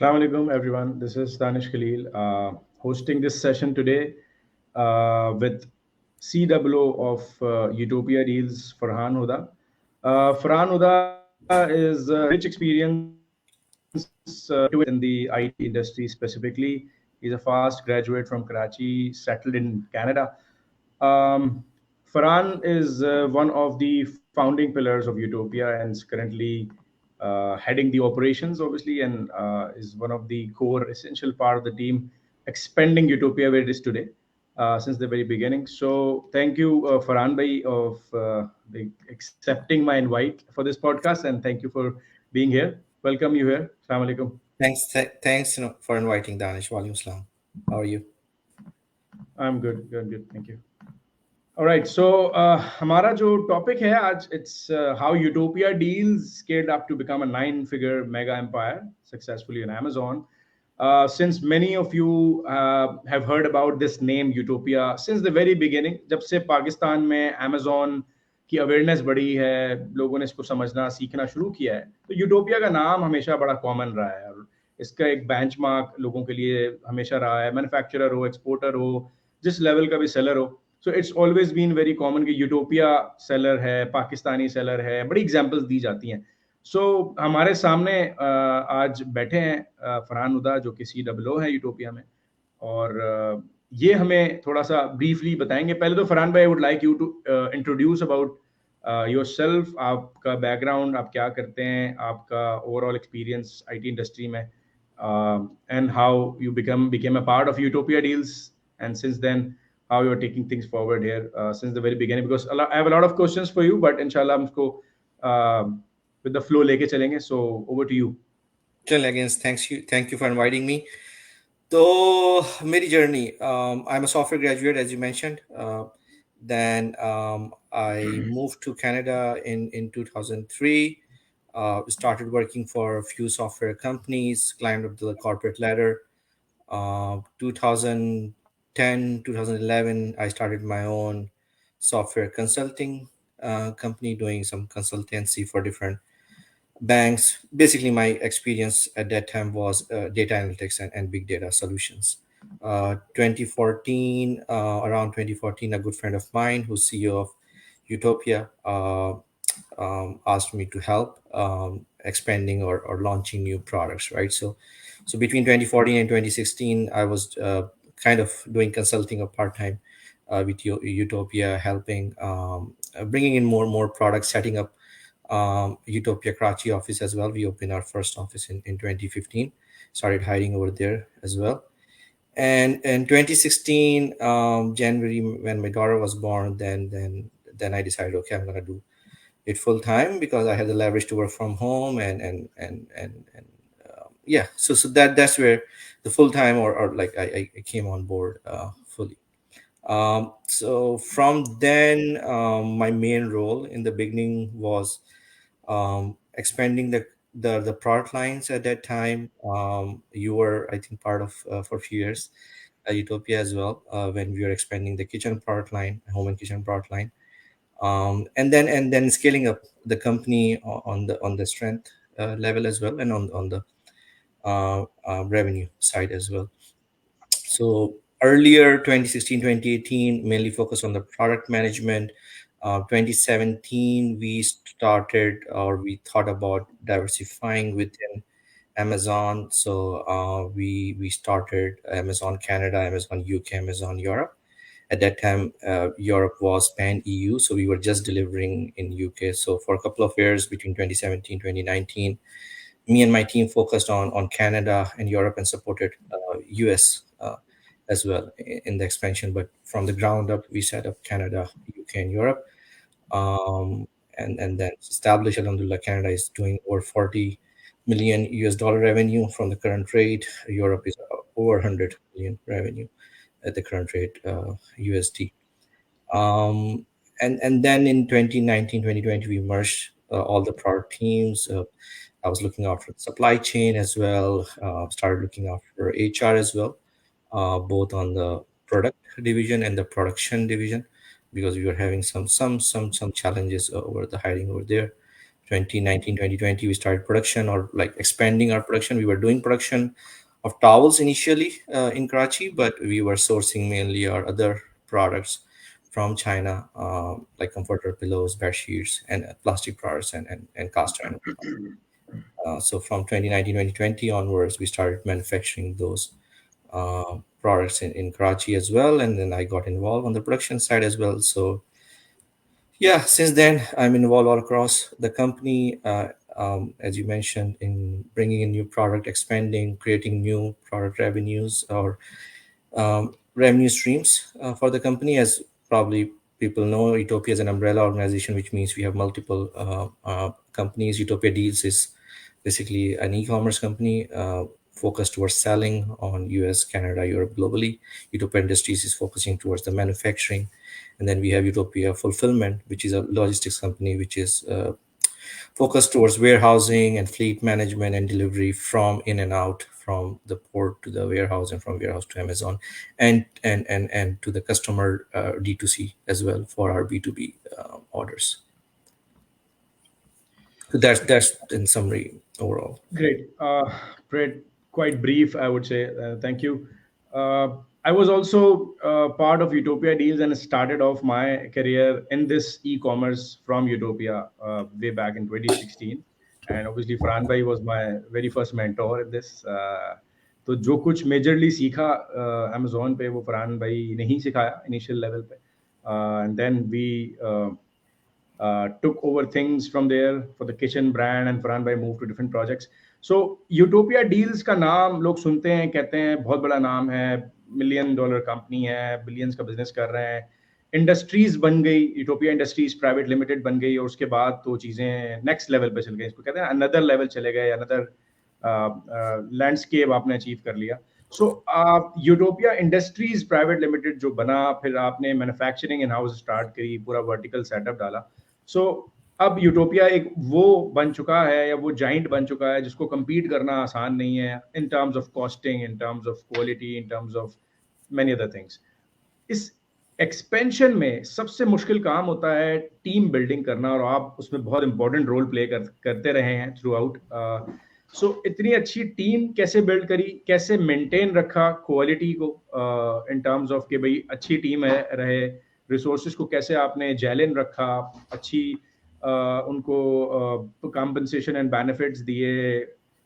Assalamu alaikum, everyone. This is Danish Khalil hosting this session today with COO of Utopia Deals, Farhan Huda. Farhan Huda is rich experience in the IT industry specifically. He's a fast graduate from Karachi, settled in Canada. Um, Farhan is one of the founding pillars of Utopia and is currently heading the operations, obviously, and is one of the core essential part of the team expanding Utopia where it is today since the very beginning. So thank you, Farhan Bhai, of accepting my invite for this podcast, and thank you for being here. Welcome you here. Assalamu alaikum. Thanks, for inviting Danish. Walaikum Salam. How are you? I'm good, good, good. Thank you. Alright, so हमारा जो topic है आज it's how Utopia deals scaled up to become a nine-figure mega empire successfully on Amazon. Since many of you have heard about this name Utopia since the very beginning, जब से पाकिस्तान में Amazon की awareness बढ़ी है, लोगों ने इसको समझना सीखना शुरू किया है, तो यूटोपिया का नाम हमेशा बड़ा कॉमन रहा है और इसका एक बेंचमार्क लोगों के लिए हमेशा रहा है, मैन्युफैक्चरर हो, एक्सपोर्टर हो, जिस लेवल का भी सेलर हो. So it's always been very common कि यूटोपिया सेलर है, पाकिस्तानी सेलर है, बड़ी एग्जांपल्स दी जाती हैं. सो हमारे सामने आज बैठे हैं फरहान हुदा जो कि COO है यूटोपिया में और ये हमें थोड़ा सा ब्रीफली बताएंगे. पहले तो फरहान भाई I would like you to introduce about yourself, आपका बैकग्राउंड, आप क्या करते हैं, आपका ओवरऑल एक्सपीरियंस आईटी इंडस्ट्री में, and how you became a part of Utopia Deals, and since then how you're taking things forward here since the very beginning, because I have a lot of questions for you, but inshallah हम इसको uh, with the flow लेके चलेंगे. So over to you. Chal, again, thank you for inviting me. So, मेरी journey. I'm a software graduate, as you mentioned. Then I moved to Canada in 2003. Started working for a few software companies, climbed up the corporate ladder. 2010, 2011, I started my own software consulting company, doing some consultancy for different banks. Basically, my experience at that time was data analytics and big data solutions. 2014, around 2014, a good friend of mine who's CEO of Utopia asked me to help expanding or launching new products, right? So between 2014 and 2016, I was kind of doing consulting or part-time with Utopia, helping bringing in more products, setting up Utopia Karachi office as well. We opened our first office in 2015, started hiring over there as well. And in 2016 January, when my daughter was born, then I decided, okay, I'm gonna do it full time because I had the leverage to work from home and yeah. So that's where the full time or like I came on board fully. So from then, my main role in the beginning was expanding the product lines at that time. You were, I think, part of for a few years Utopia as well, when we were expanding the kitchen product line, home and kitchen product line, and then scaling up the company on the strength level as well, and on the revenue side as well. So earlier 2016, 2018 mainly focused on the product management. 2017 we started, or we thought about diversifying within Amazon. So we started Amazon Canada, Amazon UK, Amazon Europe. At that time, Europe was pan EU, so we were just delivering in UK. So for a couple of years between 2017 2019, me and my team focused on Canada and Europe and supported US as well in the expansion. But from the ground up, we set up Canada, UK, and Europe, and then established. Alhamdulillah, Canada is doing over 40 million US dollar revenue from the current rate. Europe is over 100 million revenue at the current rate USD. Um, and then in 2019, 2020, we merged all the product teams. I was looking after the supply chain as well. Started looking after HR as well, both on the product division and the production division, because we were having some challenges over the hiring over there. 2019, 2020, we started production, or like expanding our production. We were doing production of towels initially in Karachi, but we were sourcing mainly our other products from China, like comforter pillows, bed sheets, and plastic products, and cast iron. So from 2019, 2020 onwards, we started manufacturing those products in Karachi as well. And then I got involved on the production side as well. So yeah, since then I'm involved all across the company, as you mentioned, in bringing in new product, expanding, creating new product revenues or revenue streams for the company. As probably people know, Utopia is an umbrella organization, which means we have multiple companies. Utopia Deals is basically an e-commerce company focused towards selling on US, Canada, Europe, globally. Utopia Industries is focusing towards the manufacturing. And then we have Utopia Fulfillment, which is a logistics company, which is focused towards warehousing and fleet management and delivery from in and out from the port to the warehouse, and from warehouse to Amazon, and to the customer, D2C as well, for our B2B orders. So that's in summary overall. Great. Great. Quite brief, I would say. Thank you. Uh, I was also part of Utopia Deals and started off my career in this e-commerce from Utopia way back in 2016. And obviously, Farhan bhai was my very first mentor in this. तो जो कुछ majorly सीखा Amazon पे वो फरहान भाई ने ही सिखाया इनिशियल लेवल पे and then we took over things from there for the kitchen brand, and Farhan bhai moved to different projects. So Utopia Deals का नाम लोग सुनते हैं, कहते हैं बहुत बड़ा नाम है, मिलियन डॉलर कंपनी है, बिलियंस का बिजनेस कर रहे हैं, इंडस्ट्रीज बन गई, यूटोपिया इंडस्ट्रीज प्राइवेट लिमिटेड बन गई, और उसके बाद तो चीज़ें नेक्स्ट लेवल पे चल गई, इसको कहते हैं अनदर लेवल चले गए, अनदर लैंडस्केप आपने अचीव कर लिया. सो यूटोपिया इंडस्ट्रीज प्राइवेट लिमिटेड जो बना, फिर आपने मैन्युफैक्चरिंग इन हाउस स्टार्ट करी, पूरा वर्टिकल सेटअप डाला. सो अब यूटोपिया एक वो बन चुका है, या वो जाइंट बन चुका है, जिसको compete करना आसान नहीं है in terms of costing, in terms of quality, in terms of many other things. इस एक्सपेंशन में सबसे मुश्किल काम होता है टीम बिल्डिंग करना, और आप उसमें बहुत इंपॉर्टेंट रोल प्ले करते रहे हैं थ्रू आउट. सो इतनी अच्छी टीम कैसे बिल्ड करी, कैसे मेंटेन रखा क्वालिटी को इन टर्म्स ऑफ कि भाई अच्छी टीम है रहे, रिसोर्सेज को कैसे आपने जैलिन रखा, अच्छी उनको कॉम्पनसेशन एंड बेनिफिट्स दिए,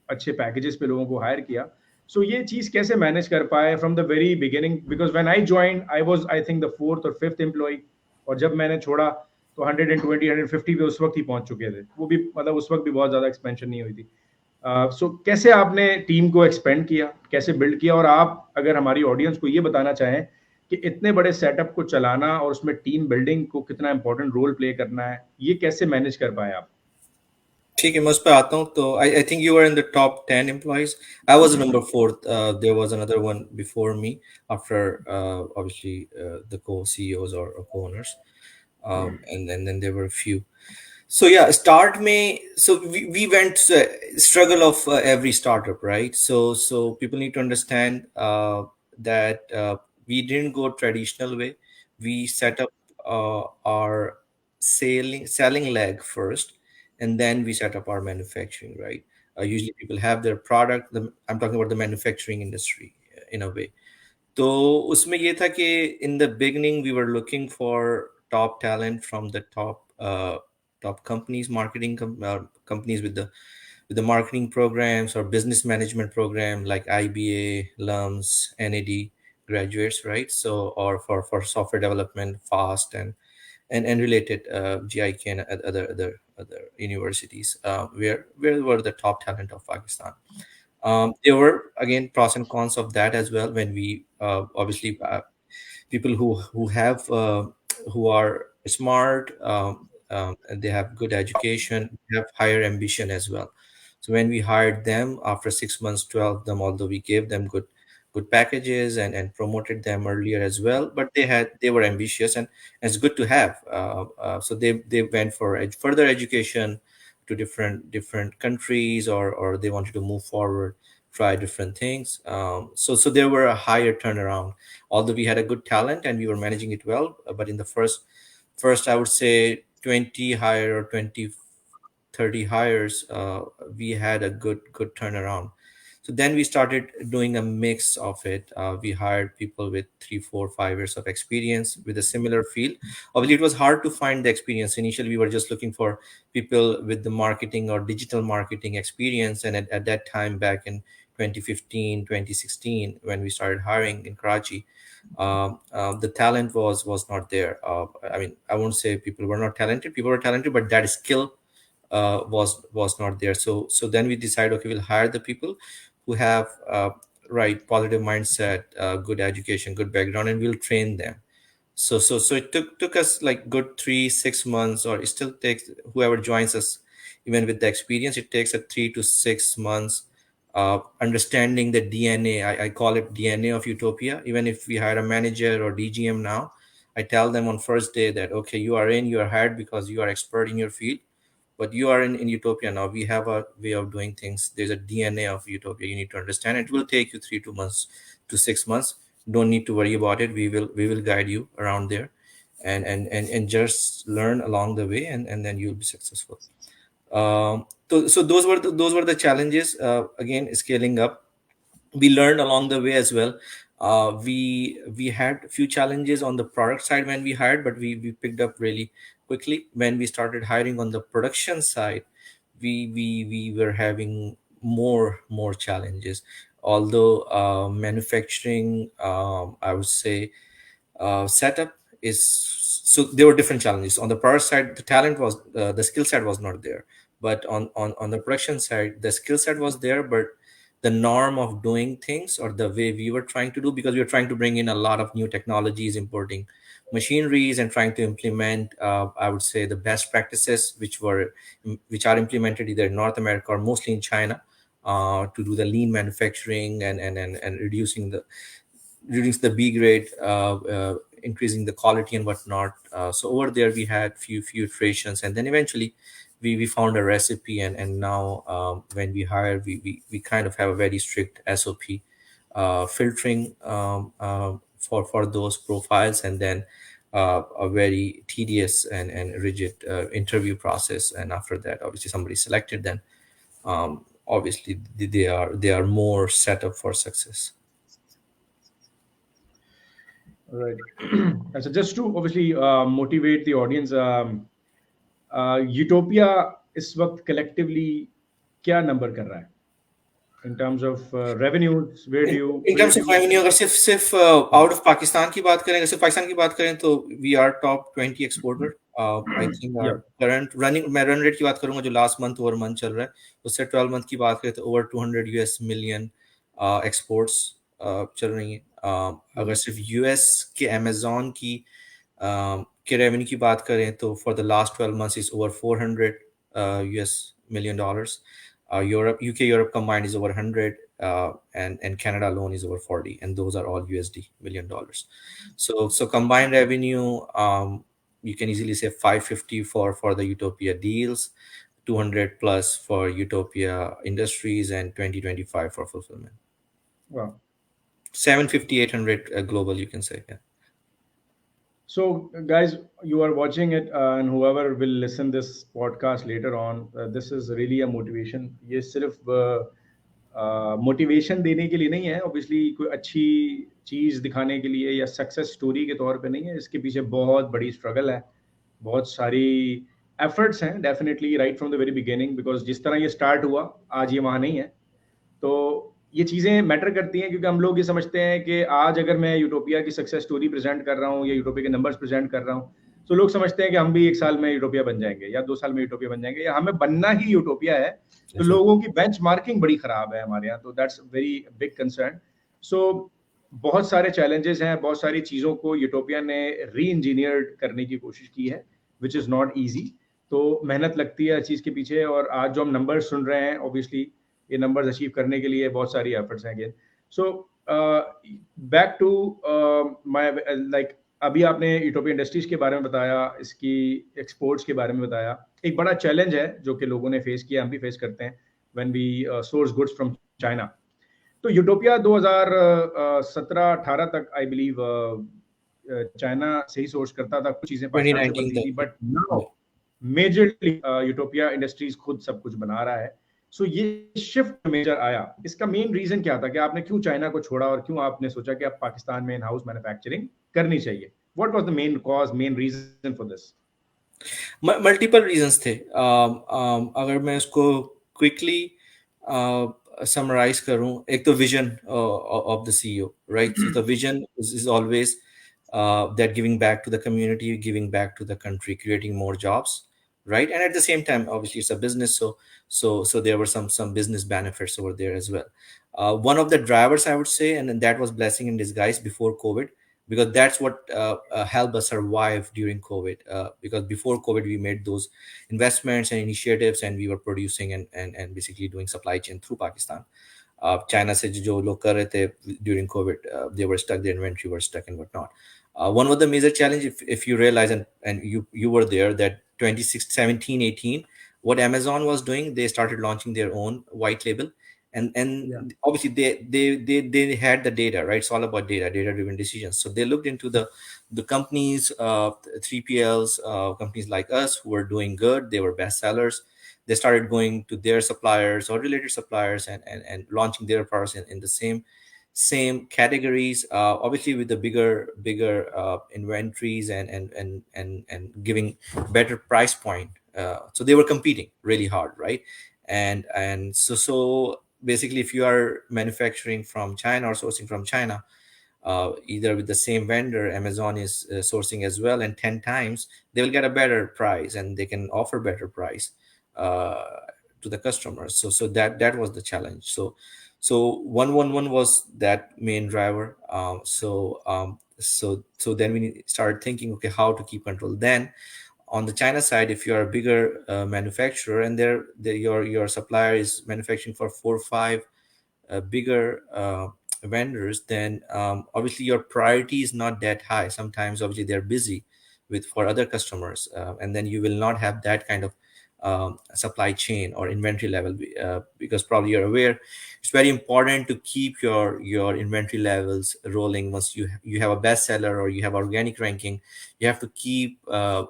अच्छे पैकेजेस पे लोगों को हायर किया. सो ये चीज़ कैसे मैनेज कर पाए from the very beginning, because when I join I was I think the fourth और फिफ्थ एम्प्लॉय, और जब मैंने छोड़ा तो 120 150 पे उस वक्त ही पहुंच चुके थे, वो भी मतलब उस वक्त भी बहुत ज़्यादा एक्सपेंशन नहीं हुई थी. सो कैसे आपने टीम को एक्सपेंड किया, कैसे बिल्ड किया, और आप अगर हमारी ऑडियंस को ये बताना चाहें कि इतने बड़े सेटअप को चलाना और उसमें टीम बिल्डिंग को कितना इंपॉर्टेंट रोल प्ले करना है, ये कैसे मैनेज कर पाए आप? ठीक है, मैं उस पर आता हूँ. तो I think you are in the top 10 employees. I was number fourth. There was another one before me, after obviously the co-CEOs or co-owners, and then there were a few. So yeah, start May. So we went struggle of every startup, right? So people need to understand that we didn't go traditional way. We set up our selling leg first, and then we set up our manufacturing, right? Usually people have their product. I'm talking about the manufacturing industry in a way. तो उसमें ये था कि in the beginning we were looking for top talent from the top companies, companies with the marketing programs or business management program like IBA, LUMS, NAD graduates, right? So or for software development, FAST and related GIK and other universities, where were the top talent of Pakistan. There were again pros and cons of that as well. When we obviously people who have who are smart, and they have good education, have higher ambition as well. So when we hired them after 6 months, 12 of them, although we gave them good packages and promoted them earlier as well, but they were ambitious, and it's good to have. So they went for further education to different countries, or they wanted to move forward, try different things. So there were a higher turnaround, although we had a good talent and we were managing it well. But in the first I would say 20 hire or 20 30 hires, we had a good turnaround. So then we started doing a mix of it. We hired people with 3 4 5 years of experience with a similar field. Obviously it was hard to find the experience. Initially we were just looking for people with the marketing or digital marketing experience, and at that time back in 2015 2016 when we started hiring in Karachi, the talent was not there. I mean, I won't say people were not talented. People were talented, but that skill was not there. So then we decided, okay, we'll hire the people who have right positive mindset, good education, good background, and we'll train them. So it took us like good 3 6 months, or it still takes whoever joins us, even with the experience, it takes a 3 to 6 months understanding the DNA. I call it DNA of Utopia. Even if we hire a manager or DGM now, I tell them on first day that okay, you are hired because you are expert in your field, but you are in Utopia now. We have a way of doing things. There's a DNA of Utopia. You need to understand. It will take you 3 2 months to 6 months. Don't need to worry about it. We will guide you around there, and just learn along the way, and then you'll be successful. So those were the challenges. Again, scaling up, we learned along the way as well. We had a few challenges on the product side when we hired, but we picked up really quickly. When we started hiring on the production side, we were having more challenges. Although manufacturing, I would say, setup is, so there were different challenges on the product side. The talent was, the skill set was not there, but on the production side the skill set was there, but the norm of doing things, or the way we were trying to do, because we were trying to bring in a lot of new technologies, importing machineries and trying to implement, I would say, the best practices which are implemented either in North America or mostly in China, to do the lean manufacturing, and reducing the B grade, increasing the quality and whatnot. So over there we had few iterations, and then eventually we found a recipe, and now when we hire, we kind of have a very strict SOP, filtering, for those profiles, and then a very tedious and rigid interview process. And after that, obviously somebody selected, then obviously they are more set up for success. Right. And so just to obviously motivate the audience, utopia इस वक्त collectively क्या number कर रहा है in terms of revenues? Where do in you in where terms do of you revenue, अगर सिर्फ out of Pakistan की बात करें, अगर सिर्फ पाकिस्तान की बात करें, तो we are top 20 exporter. I think our yeah, current running, मैं रन रेट की बात करूंगा जो लास्ट मंथ ओवर मंथ चल रहा है, उससे 12 मंथ की बात करें तो ओवर 200 यूएस मिलियन एक्सपोर्ट्स चल रही हैं. अगर सिर्फ यूएस के अमेजोन के रेवेन्यू की बात करें तो for the last 12 months is over 400 US million dollars. Europe, UK, Europe combined is over 100, and Canada alone is over 40, and those are all USD million dollars. So combined revenue, you can easily say 550 for the Utopia deals, 200 plus for Utopia Industries, and 2025 for fulfillment. wow. 750 800 global, you can say. Yeah. So, guys, you are watching it, and whoever will listen this podcast later on, this is really a motivation. ये सिर्फ motivation देने के लिए नहीं है, obviously कोई अच्छी चीज़ दिखाने के लिए या सक्सेस स्टोरी के तौर पे नहीं है. इसके पीछे बहुत बड़ी स्ट्रगल है, बहुत सारी एफर्ट्स हैं, definitely right from the very beginning. Because जिस तरह ये स्टार्ट हुआ, आज ये वहाँ नहीं है. तो ये चीज़ें मैटर करती हैं, क्योंकि हम लोग ये समझते हैं कि आज अगर मैं यूटोपिया की सक्सेस स्टोरी प्रेजेंट कर रहा हूँ या यूटोपिया के नंबर्स प्रेजेंट कर रहा हूँ, तो लोग समझते हैं कि हम भी 1 साल में यूटोपिया बन जाएंगे या 2 साल में यूटोपिया बन जाएंगे, या हमें बनना ही यूटोपिया है. तो Yes, sir. लोगों की बेंच मार्किंग बड़ी खराब है हमारे यहाँ, तो दैट्स वेरी बिग कंसर्न. सो बहुत सारे चैलेंजेस हैं, बहुत सारी चीज़ों को यूटोपिया ने री इंजीनियर्ड करने की कोशिश की है, विच इज़ नॉट ईजी. तो मेहनत लगती है हर चीज़ के पीछे, और आज जो हम नंबर सुन रहे हैं, ऑब्वियसली ये नंबर्स अचीव करने के लिए बहुत सारी एफर्ट्स हैं again. So back to my, like अभी आपने यूटोपिया इंडस्ट्रीज के बारे में बताया, इसकी एक्सपोर्ट्स के बारे में बताया. एक बड़ा चैलेंज है जो कि लोगों ने फेस किया, हम भी फेस करते हैं, when we source goods from China. तो यूटोपिया 2017-18 तक आई बिलीव चाइना से ही सोर्स करता था, कुछ चीज़ें पाकिस्तान से 2019 बनती थी, तक. But now majorly utopia industries खुद सब कुछ बना रहा है. सो ये शिफ्ट जो मेजर आया, इसका मेन रीजन क्या था कि आपने क्यों चाइना को छोड़ा और क्यों आपने सोचा कि अब पाकिस्तान में इन हाउस मैन्युफैक्चरिंग करनी चाहिए? What was the main cause, main reason for this? Multiple reasons थे. अगर मैं उसको क्विकली समराइज करूं, एक तो vision of the CEO, right? So the vision is always that giving back to the community, giving back to the country, creating more jobs, right? And at the same time, obviously, it's a business, so there were some business benefits over there as well. One of the drivers, I would say, and that was blessing in disguise before COVID, because that's what helped us survive during COVID. Because before COVID, we made those investments and initiatives, and we were producing and basically doing supply chain through Pakistan. China से जो लोग कर रहे थे during COVID, they were stuck, their inventory were stuck and whatnot. One of the major challenge, if you realize, and you were there, that 2017, 18, what Amazon was doing, they started launching their own white label, and Yeah. obviously they had the data, right? It's all about data driven decisions. So they looked into the companies, 3PLs, companies like us who were doing good, they were best sellers. They started going to their suppliers or related suppliers and launching their products in the same categories, obviously with the bigger inventories and giving better price point. So they were competing really hard, right? And so basically, if you are manufacturing from China or sourcing from China, either with the same vendor, Amazon is sourcing as well, and 10 times they will get a better price and they can offer better price uh, to the customers. So that was the challenge. So 111 was that main driver. So then we started thinking, okay, how to keep control. Then on the China side, if you are a bigger manufacturer and your supplier is manufacturing for 4 or 5 bigger vendors, then obviously your priority is not that high. Sometimes obviously they're busy with for other customers, and then you will not have that kind of supply chain or inventory level, because probably you're aware it's very important to keep your inventory levels rolling. Once you have a bestseller or you have organic ranking, you have to keep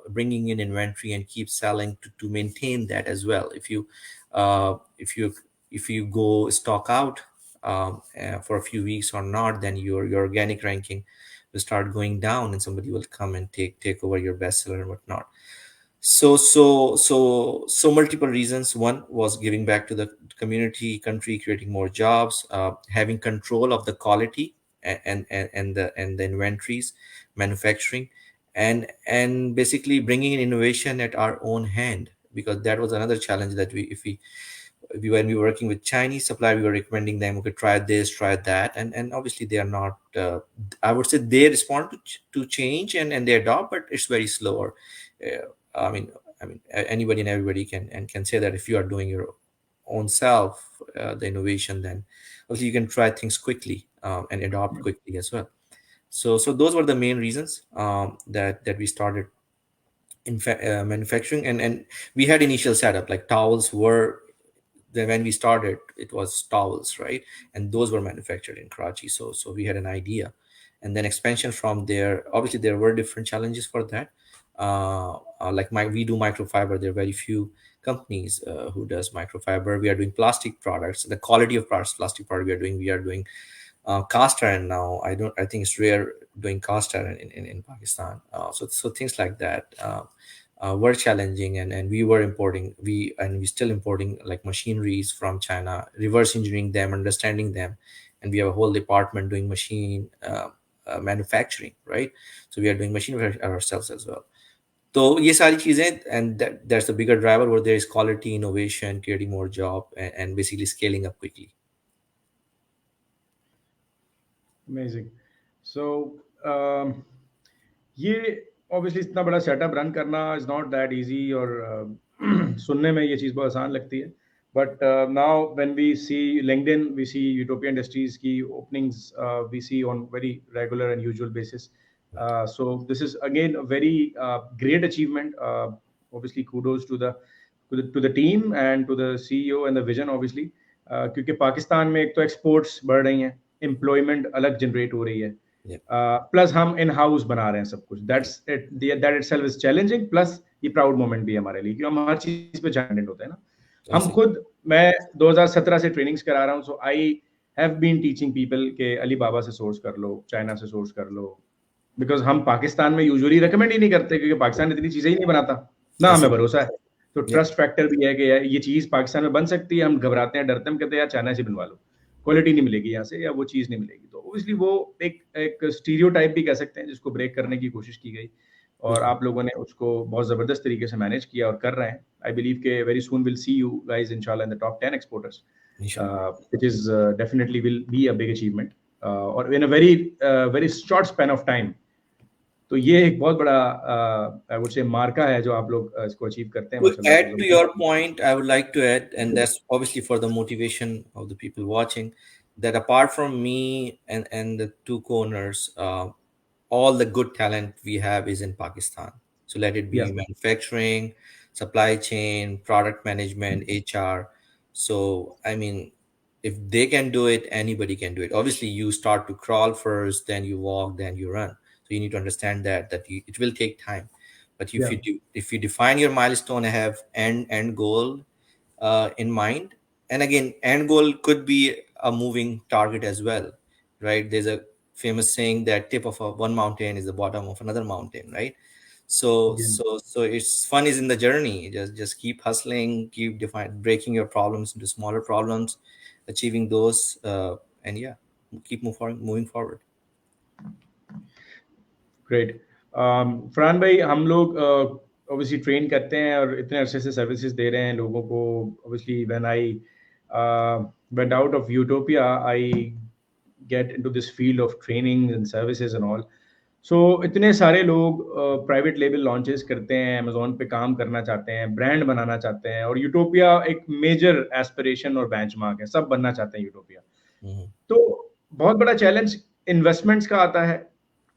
bringing in inventory and keep selling to maintain that as well. If you go stock out for a few weeks or not, then your organic ranking will start going down, and somebody will come and take over your bestseller and whatnot. So multiple reasons. One was giving back to the community, country, creating more jobs, having control of the quality and the inventories, manufacturing, and basically bringing in innovation at our own hand, because that was another challenge that when we were working with Chinese supplier, we were recommending them, okay, try this, try that, and obviously they are not. I would say they respond to change and they adopt, but it's very slower. I mean, anybody and everybody can say that if you are doing your own self, the innovation, then obviously you can try things quickly and adopt quickly as well. So those were the main reasons that we started manufacturing, and we had initial setup like towels were. Then when we started, it was towels, right? And those were manufactured in Karachi. So we had an idea, and then expansion from there. Obviously, there were different challenges for that. Like we do microfiber. There are very few companies who does microfiber. We are doing plastic products. The quality of products, plastic product we are doing cast iron now. I think it's rare doing cast iron in Pakistan. So things like that. Were challenging, and we were importing we still importing like machineries from China, reverse engineering them, understanding them, and we have a whole department doing machine manufacturing, right? So we are doing machine ourselves as well. So ये सारी चीजें, and that's the bigger driver where there is quality, innovation, creating more job, and basically scaling up quickly. Amazing. So ये obviously इतना बड़ा setup run करना is not that easy, और सुनने में ये चीज़ बहुत आसान लगती है, but now when we see LinkedIn, we see Utopia Industries की openings, we see on very regular and usual basis. So this is again a very great achievement. Obviously kudos to the team and to the CEO and the vision obviously. क्योंकि पाकिस्तान में एक तो exports बढ़ रही हैं, employment अलग generate हो रही है, Yeah. प्लस हम इन हाउस बना रहे हैं सब कुछ. That's it, that itself is challenging, plus ये प्राउड मोमेंट भी है हमारे लिए, क्योंकि हम हर चीज पे चाइना डिपेंडेंट होते हैं ना। I हम see. खुद, मैं 2017 से ट्रेनिंग्स करा रहा हूँ, so I have been teaching people के अली बाबा से सोर्स कर लो, चाइना से सोर्स कर लो, बिकॉज हम पाकिस्तान में यूजुअली रिकमेंड ही नहीं करते, क्योंकि पाकिस्तान इतनी चीजें ही नहीं बनाता ना, I हमें see. भरोसा है। तो Yeah. ट्रस्ट फैक्टर भी है कि यार ये चीज पाकिस्तान में बन सकती है, हम घबराते हैं, डरते हैं, हम कहते हैं यार चाइना से बनवा लो, क्वालिटी नहीं मिलेगी यहाँ से, या वो चीज नहीं मिलेगी। तो ओब्वियसली वो एक एक स्टीरियोटाइप भी कह सकते हैं, जिसको ब्रेक करने की कोशिश की गई, और बिल्कुल. आप लोगों ने उसको बहुत जबरदस्त तरीके से मैनेज किया और कर रहे हैं। आई बिलीव के very soon will see you guys इंशाल्लाह in the top 10 exporters, Inshallah. which is definitely will be a big achievement, और in a very short span of time। तो ये एक बहुत बड़ा आई वुड से मार्का है जो आप लोग इसको अचीव करते हैं, To माशाल्लाह, add तो to your जबरदस्त। point, I would like to add, and that's obviously for the motivation of the people watching, that apart from me and the two corners, all the good talent we have is in Pakistan. So let it be Yes, manufacturing, supply chain, product management, HR. So I mean, if they can do it, anybody can do it. Obviously, you start to crawl first, then you walk, then you run. So you need to understand that it will take time. But if yeah, you define your milestone, have end goal in mind, and again, end goal could be a moving target as well, right? There's a famous saying that tip of one mountain is the bottom of another mountain, right? So yeah. it's fun is in the journey. Just keep hustling, keep define breaking your problems into smaller problems, achieving those, and yeah, keep moving forward. Great. Farhan भाई, हम लोग obviously train करते हैं और इतने अरसे से services दे रहे हैं लोगों को। Obviously when I went out of Utopia, I get into this field of training and services and all. So इतने सारे लोग प्राइवेट लेबल लॉन्चेस करते हैं, अमेजोन पे काम करना चाहते हैं, ब्रांड बनाना चाहते हैं, और यूटोपिया एक मेजर एस्पिरेशन और बेंचमार्क है, सब बनना चाहते हैं यूटोपिया। Hmm. तो बहुत बड़ा चैलेंज इन्वेस्टमेंट्स का आता है,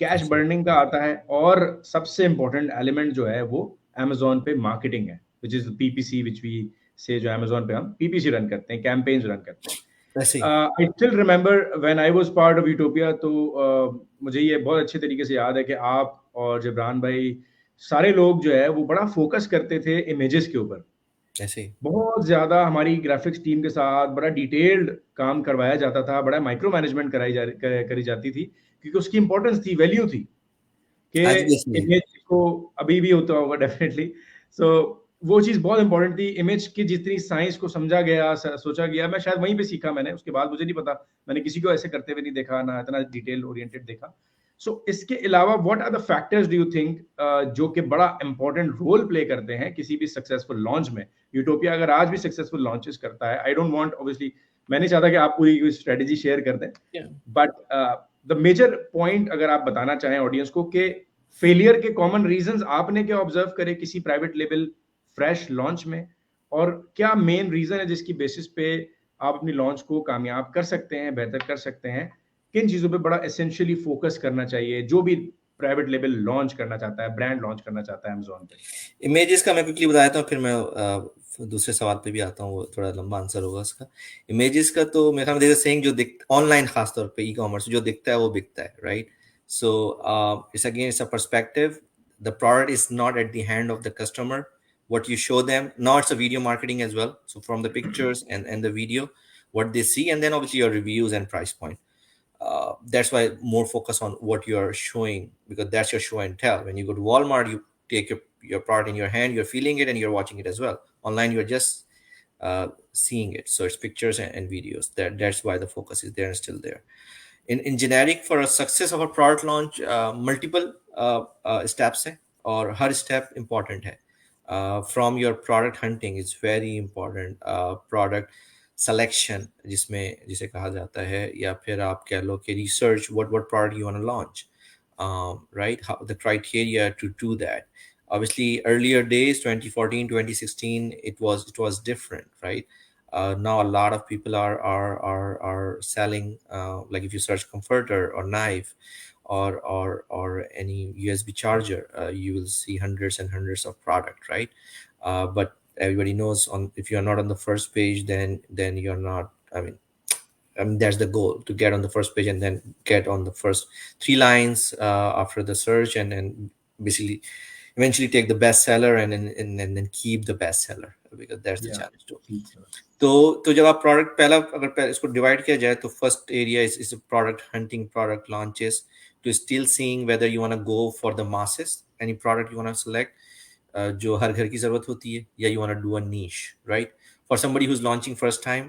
I कैश see. बर्निंग का आता है, और सबसे इंपॉर्टेंट एलिमेंट जो है वो अमेजोन पे मार्केटिंग है, which is PPC, which we say, जो अमेजोन पे हम पीपीसी रन करते हैं, कैंपेन्स रन करते हैं। I see. I still remember when I was part of utopia, तो मुझे ये बहुत अच्छे तरीके से याद है कि आप और जबरान भाई, सारे लोग जो है वो बड़ा फोकस करते थे इमेजेस के ऊपर। I see. बहुत ज़्यादा हमारी ग्राफिक्स टीम के साथ बड़ा डिटेल्ड काम करवाया जाता था, बड़ा माइक्रो मैनेजमेंट करी जाती थी, क्योंकि उसकी इंपॉर्टेंस थी, वैल्यू थी, कि Obviously. इमेज को अभी भी होता होगा डेफिनेटली। सो वो चीज़ बहुत इंपॉर्टेंट थी, इमेज की जितनी साइंस को समझा गया, सोचा गया, मैं शायद वहीं पे सीखा मैंने, उसके बाद मुझे नहीं पता, मैंने किसी को ऐसे करते हुए नहीं देखा, ना इतना डिटेल ओरिएंटेड देखा। सो इसके अलावा what are the factors do you think जो कि बड़ा इंपॉर्टेंट रोल प्ले करते हैं किसी भी सक्सेसफुल लॉन्च में? यूटोपिया अगर आज भी सक्सेसफुल लॉन्चेस करता है, आई डोंट वांट ऑब्वियसली, मैं नहीं चाहता कि आप पूरी स्ट्रेटेजी शेयर कर दें, Yeah. But the major point अगर आप बताना चाहें ऑडियंस को, कि फेलियर के कॉमन रीजंस आपने क्या ऑब्जर्व करे किसी प्राइवेट लेवल फ्रेश लॉन्च में, और क्या मेन रीजन है जिसकी बेसिस पे आप अपनी लॉन्च को कामयाब कर सकते हैं, बेहतर कर सकते हैं? किन चीजों पे बड़ा एसेंशियली फोकस करना चाहिए जो भी प्राइवेट लेवल लॉन्च करना चाहता है, ब्रांड लॉन्च करना चाहता है अमेजोन पे? इमेजेस का मैं क्विकली बताता हूँ, फिर मैं दूसरे सवाल पे भी आता हूँ, वो थोड़ा लंबा आंसर होगा उसका। इमेजेस का तो मेरे ख्याल में सेइंग जो दिख ऑनलाइन, खासतौर पे ई कॉमर्स, जो दिखता है वो बिकता है, right? So it's again it's a perspective. The product is not at the hand of the customer. What you show them, now it's a video marketing as well, so from the pictures and the video, what they see, and then obviously your reviews and price point. That's why more focus on what you're showing, because that's your show and tell. When you go to Walmart, you take your product in your hand, you're feeling it and you're watching it as well. Online, you're just seeing it. So it's pictures and videos. That's why the focus is there and still there. In generic, for a success of a product launch, multiple steps hai, और हर step important है. From your product hunting is very important. Product selection, जिसमें जिसे कहा जाता है, या फिर आप कह लो कि research what product you want to launch, right? How the criteria to do that. Obviously, earlier days, 2014, 2016, it was different, right? Now a lot of people are selling, like if you search comforter or knife or any USB charger, you will see hundreds and hundreds of product, right? But everybody knows, on if you're not on the first page, then you're not. I mean, that's the goal, to get on the first page and then get on the first three lines after the search, and basically eventually take the bestseller and then keep the bestseller, because that's the Yeah. challenge too. Keep the- तो जब आप product पहला अगर इसको divide किया जाए, तो first area is product hunting, product launches, to still seeing whether you want to go for the masses, any product you want to select जो हर घर की जरूरत होती है, या you want to do a niche, right? For somebody who's launching first time,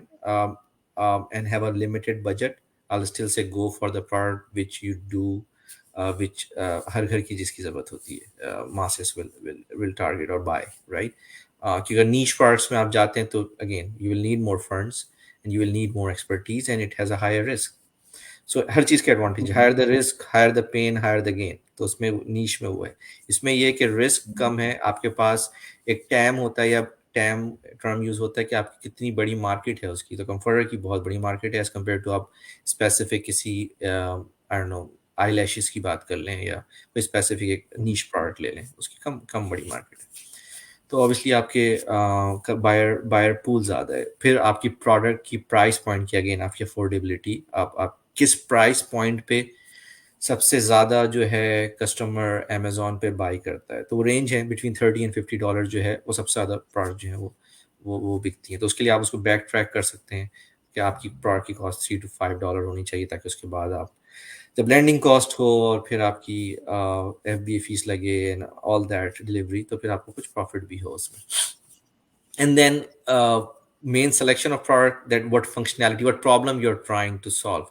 and have a limited budget, I'll still say go for the product which you do, which हर घर की जिसकी जरूरत होती है, masses will target or buy, right? क्योंकि अगर niche products में आप जाते हैं, तो again you will need more funds and you will need more expertise, and it has a higher risk. सो हर चीज़ के advantage, higher the risk, higher the pain, higher the gain, तो उसमें नीच में वो है। इसमें ये है कि रिस्क कम है, आपके पास एक टैम होता है, या टैम टर्म यूज होता है कि आपकी कितनी बड़ी मार्केट है उसकी। तो कंफर्टर की बहुत बड़ी मार्केट है एज कम्पेयर टू आप स्पेसिफिक किसी आई डोंट नो आई लैशेस की बात कर लें, या कोई स्पेसिफिक एक नीच प्रोडक्ट ले लें, उसकी कम कम बड़ी मार्केट है। तो ऑब्वियसली आपके बायर बायर पूल ज़्यादा है। फिर आपकी प्रोडक्ट की प्राइस पॉइंट की, अगेन आपकी अफोर्डेबिलिटी, आप किस प्राइस पॉइंट पे सबसे ज़्यादा जो है कस्टमर अमेजोन पे बाई करता है। तो वो रेंज है बिटवीन $30 and $50 जो है, वो सबसे ज़्यादा प्रोडक्ट जो है वो बिकती है। तो उसके लिए आप उसको बैक ट्रैक कर सकते हैं कि आपकी प्रोडक्ट की कॉस्ट $3 to $5 होनी चाहिए, ताकि उसके बाद आप जब लैंडिंग कॉस्ट हो और फिर आपकी FBA फीस लगे एंड ऑल दैट डिलीवरी, तो फिर आपको कुछ प्रॉफिट भी हो उसमें। And then main selection of product, that what functionality, what problem you're trying to solve.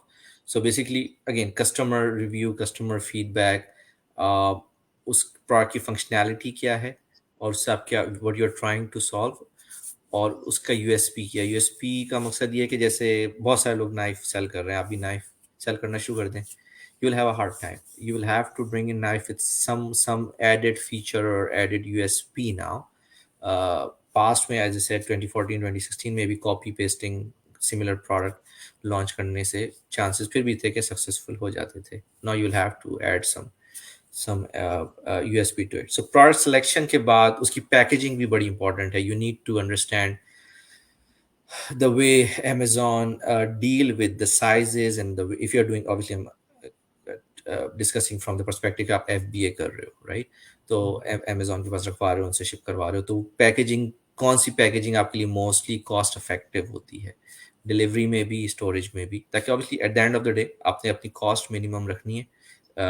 So basically again, customer review, customer feedback, uh, उस product की functionality क्या है, और उससे आप क्या what you're trying to solve, और उसका यूएसपी क्या है। यूएसपी का मकसद ये है कि जैसे बहुत सारे लोग नाइफ सेल कर रहे हैं, आप भी नाइफ सेल करना शुरू कर दें, you will have a hard time. You will have to bring in knife with some added feature or added USP now. Past में, as I said, 2014 2016 में भी copy pasting similar product launch करने से chances फिर भी थे कि successful हो जाते थे। Now you will have to add some USP to it. So product selection के बाद उसकी पैकेजिंग भी बड़ी इंपॉर्टेंट है। You need to understand the way Amazon deal with the sizes, and the if you're doing, obviously I'm discussing from the perspective कि आप FBA कर रहे हो, right? तो Amazon के पास रखवा रहे हो, उनसे शिप करवा रहे हो, तो पैकेजिंग कौन सी पैकेजिंग आपके लिए मोस्टली कॉस्ट इफेक्टिव होती है, डिलीवरी में भी, स्टोरेज में भी, ताकि obviously at the end of the day आपने अपनी कॉस्ट मिनिमम रखनी है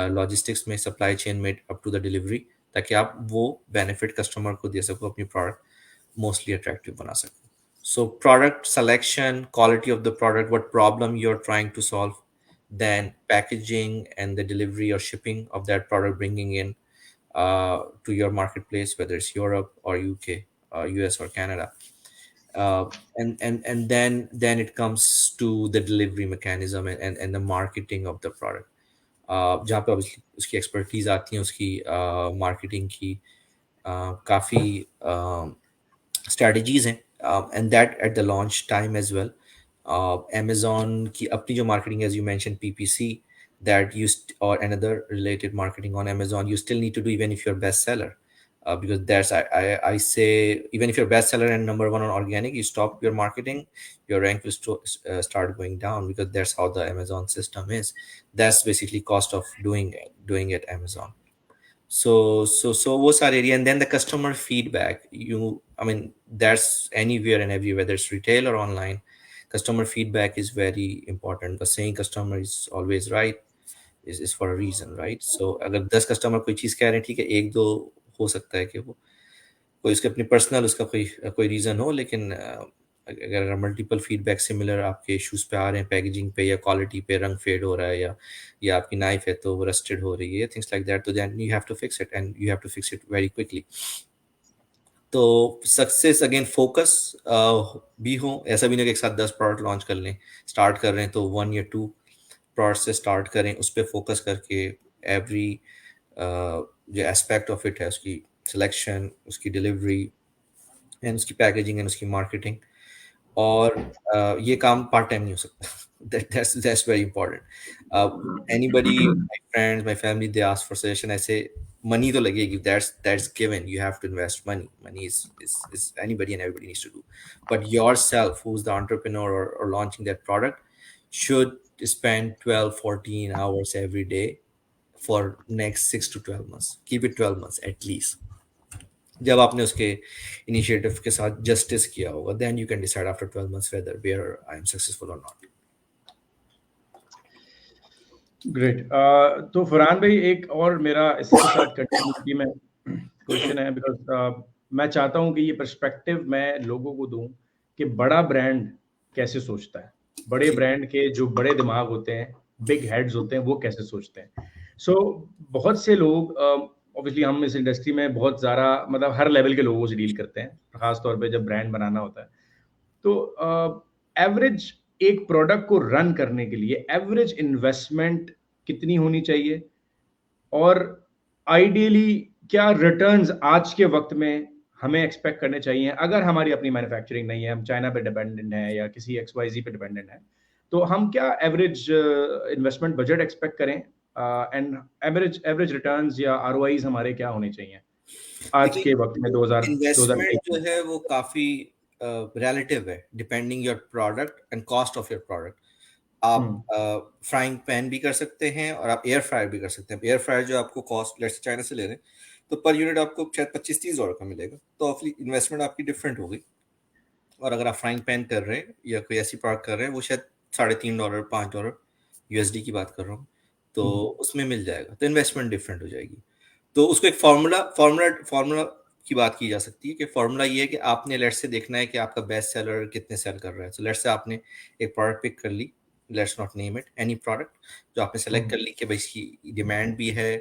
लॉजिस्टिक्स में, सप्लाई चेन में, अप टू द डिलीवरी, ताकि आप वो बेनिफिट कस्टमर को दे सको, अपनी प्रोडक्ट मोस्टली अट्रैक्टिव बना सको। So product selection, quality of the product, what problem you're trying to solve, then packaging and the delivery or shipping of that product, bringing in to your marketplace, whether it's Europe or UK, US or Canada, and then it comes to the delivery mechanism and the marketing of the product. जहाँ पे obviously उसकी expertise आती है, उसकी marketing की काफ़ी strategies हैं, and that at the launch time as well. Amazon की अपनी जो marketing, as you mentioned, PPC, that or another related marketing on Amazon, you still need to do even if you're bestseller. Because that's I say, even if you're bestseller and number one on organic, you stop your marketing, your rank will start going down, because that's how the Amazon system is. That's basically cost of doing it Amazon. So what's our area? And then the customer feedback, I mean, that's anywhere and everywhere, whether it's retail or online. Customer feedback is very important, because saying customer is always right is for a reason, right? So अगर 10 customer कोई चीज़ कह रहे हैं, ठीक है, एक दो हो सकता है कि वो कोई उसके अपनी पर्सनल उसका कोई कोई रीज़न हो, लेकिन अगर मल्टीपल फीडबैक सिमिलर आपके इश्यूज पे आ रहे हैं, पैकेजिंग पे या क्वालिटी पे, रंग फेड हो रहा है, या आपकी नाइफ है तो वो रस्टेड हो रही है, थिंग्स लाइक दैट, तो then you have to fix it, and you have to fix it very quickly. तो सक्सेस अगेन फोकस भी हो, ऐसा भी नहीं कि एक साथ 10 प्रोडक्ट लॉन्च कर लें, स्टार्ट कर रहे हैं तो 1 या 2 प्रोडक्ट से स्टार्ट करें, उस पर फोकस करके एवरी जो एस्पेक्ट ऑफ इट है, उसकी सिलेक्शन, उसकी डिलीवरी एंड उसकी पैकेजिंग एंड उसकी मार्केटिंग, और ये काम पार्ट टाइम नहीं हो सकता। That's very important. Anybody, my friends, my family, they ask for suggestion, I say money तो लगेगी, that's given, you have to invest money. Money is anybody and everybody needs to do, but yourself, who's the entrepreneur or launching that product, should spend 12-14 hours every day for next 6 to 12 months. Keep it 12 months at least. जब आपने उसके initiative के साथ justice किया होगा, then you can decide after 12 months whether where I am successful और not. Great. तो फरहान भाई, एक और मेरा इसके साथ कंटिन्यूटी में क्वेश्चन है, बिकॉज मैं चाहता हूं कि ये पर्सपेक्टिव मैं लोगों को दूं कि बड़ा ब्रांड कैसे सोचता है, बड़े ठीक। ब्रांड के जो बड़े दिमाग होते हैं, बिग हेड्स होते हैं, वो कैसे सोचते हैं। सो बहुत से लोग, ऑब्वियसली हम इस इंडस्ट्री में बहुत ज़्यादा, मतलब हर लेवल के लोगों से डील करते हैं, खास तौर पे जब ब्रांड बनाना होता है। तो एवरेज एक प्रोडक्ट को रन करने के लिए एवरेज इन्वेस्टमेंट कितनी होनी चाहिए, और आइडियली क्या रिटर्न्स आज के वक्त में हमें एक्सपेक्ट करने चाहिए अगर हमारी अपनी मैन्युफैक्चरिंग नहीं है, हम चाइना पे डिपेंडेंट हैं या किसी XYZ पे डिपेंडेंट हैं, तो हम क्या एवरेज इन्वेस्टमेंट बजट एक्सपेक्ट करें, एंड एवरेज एवरेज रिटर्न्स या ROIs हमारे क्या होने चाहिए आज देखिए, के वक्त में 2023 इन्वेस्टमेंट जो में। है वो काफी रिलेटिव है, depending your product and cost of your product. आप हम्म। फ्राइंग पैन भी कर सकते हैं और आप एयर फ्रायर भी कर सकते हैं। एयर फ्रायर जो आपको कॉस्ट लेट्स चाइना से ले रहे हैं, तो पर यूनिट आपको शायद 25-30 डॉलर का मिलेगा, तो ऑफली इन्वेस्टमेंट आपकी डिफरेंट होगी। और अगर आप फ्राइंग पैन कर रहे हैं या कोई ऐसी प्रोडक्ट कर रहे हैं, वो शायद $3.5 $5 यूएसडी की बात कर रहा हूँ, तो हम्म। उसमें मिल जाएगा, तो इन्वेस्टमेंट डिफरेंट हो जाएगी। तो उसको एक फार्मूला की बात की जा सकती है कि फार्मूला ये है कि आपने लेट्स से देखना है कि आपका बेस्ट सेलर कितने सेल कर रहा है। तो लेट्स से आपने एक प्रोडक्ट पिक कर ली, let's not name it, any product जो आपने सेलेक्ट कर हम्म। ली कि भाई इसकी डिमांड भी है,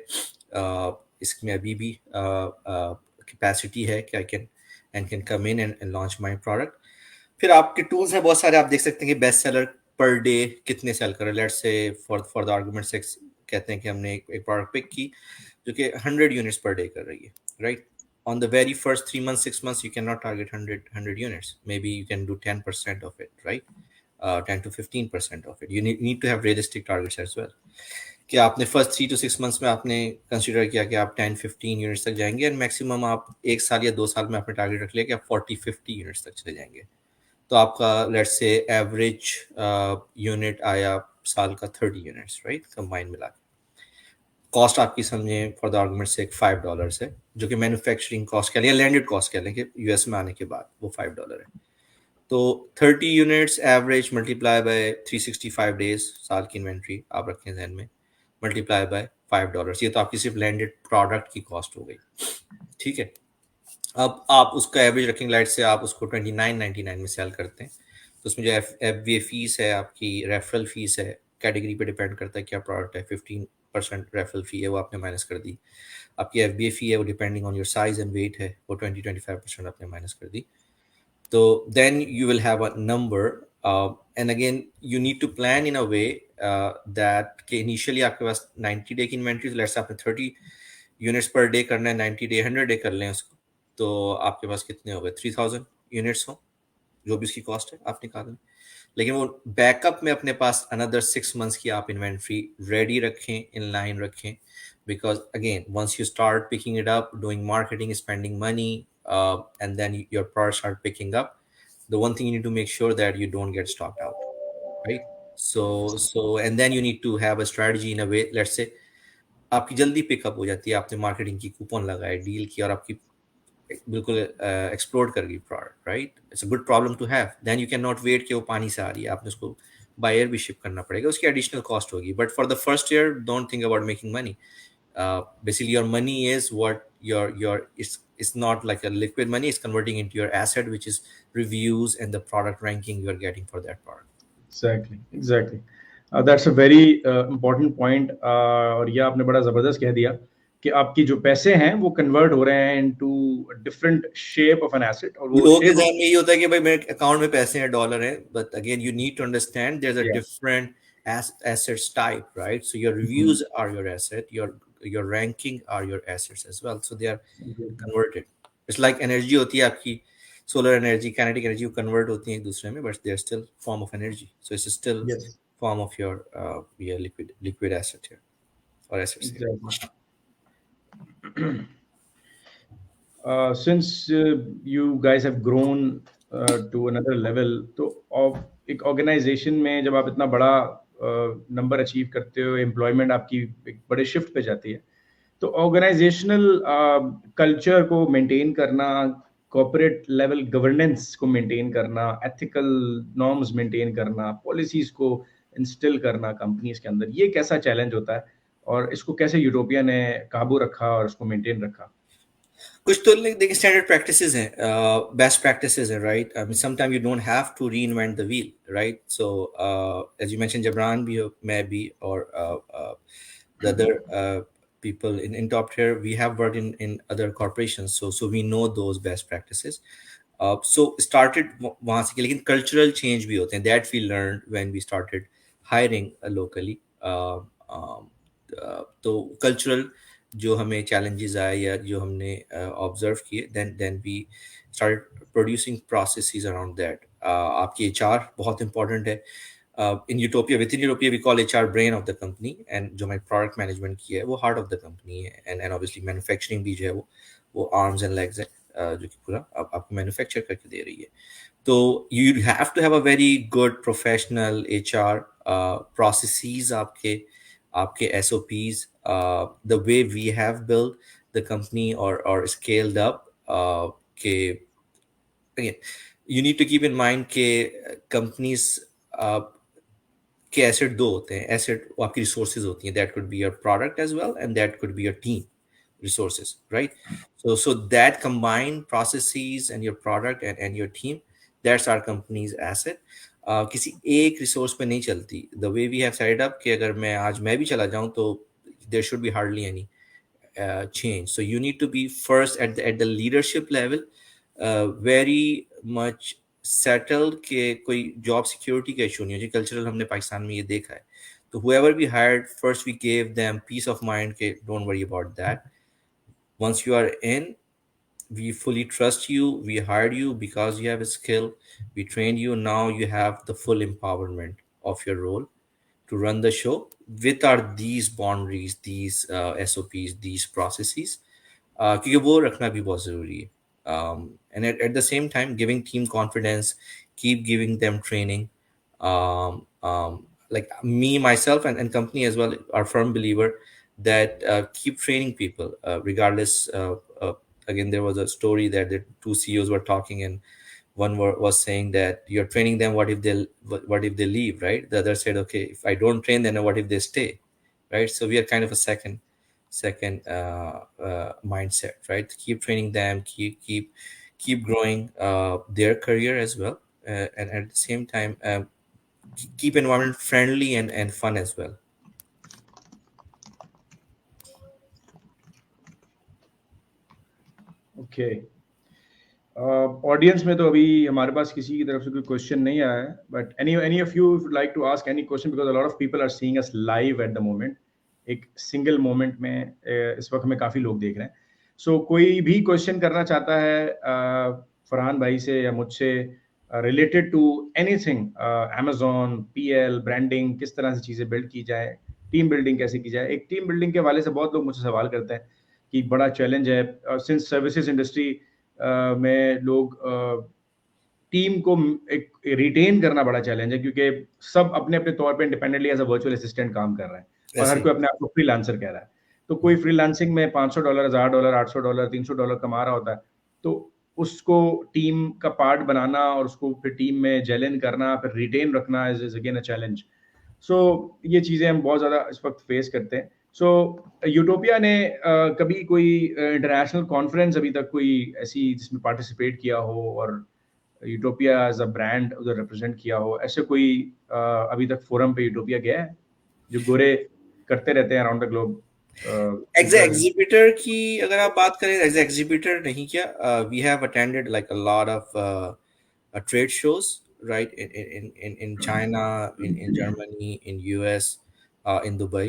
इसमें अभी भी कैपेसिटी है कि I can and can come in and launch my product. फिर आपके टूल्स हैं बहुत सारे, आप देख सकते हैं कि बेस्ट सेलर पर डे कितने सेल कर रहे हैं। Let's say for the argument से कहते हैं कि हमने एक प्रोडक्ट पिक की जो कि 100 यूनिट्स पर डे कर रही है, right. On the very first 3 months, 6 months, you cannot target 100 units. Maybe you can do 10% of it, right? 10 to 15% of it. You need to have realistic targets as well. कि आपने first 3 to 6 months में आपने consider किया कि आप 10-15 units तक जाएंगे, and maximum आप 1 साल या 2 साल में आपने टारगेट रख लिया कि आप 40-50 यूनिट्स तक चले जाएंगे। तो आपका लेट्स से एवरेज यूनिट आया साल का 30 यूनिट्स, राइट, कंबाइन मिला के। कॉस्ट आपकी समझें फॉर द आर्गुमेंट से $5 है, जो कि मैन्युफैक्चरिंग कॉस्ट कह लें या लैंडेड कॉस्ट कह लें कि यूएस में आने के बाद वो $5 है। तो 30 units average multiply by 365 days, साल की इन्वेंट्री आप रखें जहन में, मल्टीप्लाई बाय $5। ये तो आपकी सिर्फ लैंडेड प्रोडक्ट की कॉस्ट हो गई, ठीक है। अब आप उसका एवरेज रखेंगे, लाइट से आप उसको 29.99 में सेल करते हैं, तो उसमें जो FBA फीस है, आपकी रेफरल फीस है, कैटेगरी पे डिपेंड करता है क्या प्रोडक्ट है, 15% रेफरल फी है वो आपने माइनस कर दी। आपकी FBA फी है वो depending on your size and weight है, वो 20-25% आपने माइनस कर दी। तो then you will have a number, and again you need to plan in a way that कि इनिशियली आपके पास 90 डे की इन्वेंट्री, लेट्स आपने 30 यूनिट्स पर डे करना है, 90 डे 100 डे कर लें उसको, तो आपके पास कितने हो गए, 3000 यूनिट्स हो, जो भी उसकी कॉस्ट है आप निकाल लें। लेकिन वो बैकअप में अपने पास अनदर 6 मंथ्स की आप इन्वेंट्री रेडी रखें, इन लाइन रखें, because again once you start picking it up, doing marketing, spending money, and then your products start picking up, the one thing you need to make sure that you don't get stocked out, right? So and then you need to have a strategy in a way, let's say आपकी जल्दी pickup हो जाती है, आपने marketing की, coupon लगाए, deal की, और आपकी बिल्कुल एक्सप्लोर कर गई product, right. It's a good problem to have. Then you can not wait कि वो पानी से आ रही है, आपने उसको बाय एयर भी शिप करना पड़ेगा, उसकी एडिशनल कॉस्ट होगी, but for the first year don't think about making money. Basically your money is what your it's not like a liquid money, it's converting into your asset, which is reviews and the product ranking you are getting for that product. Exactly, exactly. That's a very important point, और ये आपने बड़ा जबरदस्त कह दिया कि आपकी जो पैसे हैं वो कन्वर्ट हो रहे हैं into different shape of an asset, और वो लोगों के शेप ऑफ, ध्यान में ये होता है कि भाई मेरे अकाउंट में पैसे हैं, डॉलर हैं, but again you need to understand there is a different assets type, right? So your reviews are your asset, your ranking are your assets as well, so they are converted. It's like energy होती है आपकी, solar energy, kinetic energy, वो convert होती हैं एक दूसरे में, but they are still form of energy, so it's still yes, form of your liquid asset here or assets here. Exactly. Since you guys have grown to another level, तो एक organisation में जब आप इतना बड़ा नंबर अचीव करते हो, employment आपकी एक बड़े शिफ्ट पे जाती है, तो ऑर्गेनाइजेशनल कल्चर को मेंटेन करना, कॉर्पोरेट लेवल गवर्नेंस को मेंटेन करना, एथिकल नॉर्म्स मेंटेन करना, पॉलिसीज को इंस्टिल करना कंपनीज के अंदर, ये कैसा चैलेंज होता है और इसको कैसे यूरोपिया ने काबू रखा और उसको मेंटेन रखा? कुछ तो देखिए स्टैंडर्ड प्रैक्टिसेस हैं, बेस्ट प्रैक्टिसेस हैं, right? I mean sometime you don't have to reinvent the wheel, right? So as you mention, Jibran भी हो, मैं भी, और the other people in top tier, we have worked in other corporations, so we know those best practices. So started वहाँ से, लेकिन cultural change भी होते हैं that we learned when we started hiring locally. तो cultural जो हमें challenges आए या जो हमने observe किए, then we started producing processes around that. आपकी HR बहुत important है. In Utopia, within Utopia, we call HR brain of the company, and जो हमारी product management की है वो heart of the company है, and obviously manufacturing भी जो है वो arms and legs है, जो कि पूरा आपको manufacture करके दे रही है. तो you have to have a very good professional HR processes, आपके आपके SOPs, the way we have built the company or scaled up, के again you need to keep in mind के companies के एसेट दो होते हैं. एसेट वो आपकी रिसोर्सेज होती हैं, that could be your product as well, and that could be your team resources, right? So that combined processes and your product and your team, that's our company's asset. किसी एक resource पे नहीं चलती. The way we have set up कि अगर मैं भी चला जाऊं तो there should be hardly any change. So you need to be first at the leadership level, very much settled कि कोई जॉब सिक्योरिटी का इशू नहीं है. जी कल्चरल हमने पाकिस्तान में ये देखा है. तो whoever we hired, first we gave them peace of mind कि don't worry about that. Once you are in, we fully trust you. We hired you because you have a skill. We trained you. Now you have the full empowerment of your role to run the show with our these boundaries, these SOPs, these processes, क्योंकि वो रखना भी बहुत ज़रूरी है. And at the same time, giving team confidence, keep giving them training. Like me, myself, and company as well, are firm believer that keep training people regardless. Again, there was a story that the two CEOs were talking, and one was saying that you're training them. What if they leave, right? The other said, okay, if I don't train, then what if they stay, right? So we are kind of a second mindset, right? Keep training them, keep growing their career as well, and at the same time, keep environment friendly and fun as well. Okay, audience में तो अभी हमारे पास किसी की तरफ से कोई question नहीं आया है, but any of you would like to ask any question, because a lot of people are seeing us live at the moment. एक सिंगल मोमेंट में इस वक्त हमें काफ़ी लोग देख रहे हैं. सो कोई भी क्वेश्चन करना चाहता है फरहान भाई से या मुझसे related to anything, Amazon, PL, branding, किस तरह से चीज़ें बिल्ड की जाए, टीम बिल्डिंग कैसे की जाए. एक टीम बिल्डिंग के हवाले से बहुत लोग मुझसे सवाल करते हैं कि बड़ा चैलेंज है सिंस सर्विसेज इंडस्ट्री में लोग टीम को एक रिटेन करना बड़ा चैलेंज है, क्योंकि सब अपने अपने तौर पे independently as a virtual assistant काम कर रहे हैं और हर ऐसे. कोई अपने आप को फ्रीलांसर कह रहा है. तो कोई फ्रीलांसिंग में $500, $1000, $800, $300 कमा रहा होता है, तो उसको टीम का पार्ट बनाना और उसको फिर टीम में जेल इन करना, फिर रिटेन रखना इज अगेन अ चैलेंज. सो ये चीज़ें हम बहुत ज़्यादा इस वक्त फेस करते हैं. सो यूटोपिया ने कभी कोई इंटरनेशनल कॉन्फ्रेंस अभी तक कोई ऐसी जिसमें पार्टिसिपेट किया हो और यूटोपिया एज अ ब्रांड उधर रिप्रेजेंट किया हो, ऐसे कोई अभी तक फोरम पे यूटोपिया गया है जो गोरे करते रहते हैं around the globe? As exhibitor की अगर आप बात करें, एज एग्जीबिटर नहीं किया. We have attended like a lot of trade shows, right? In China, in Germany, in US, in Dubai.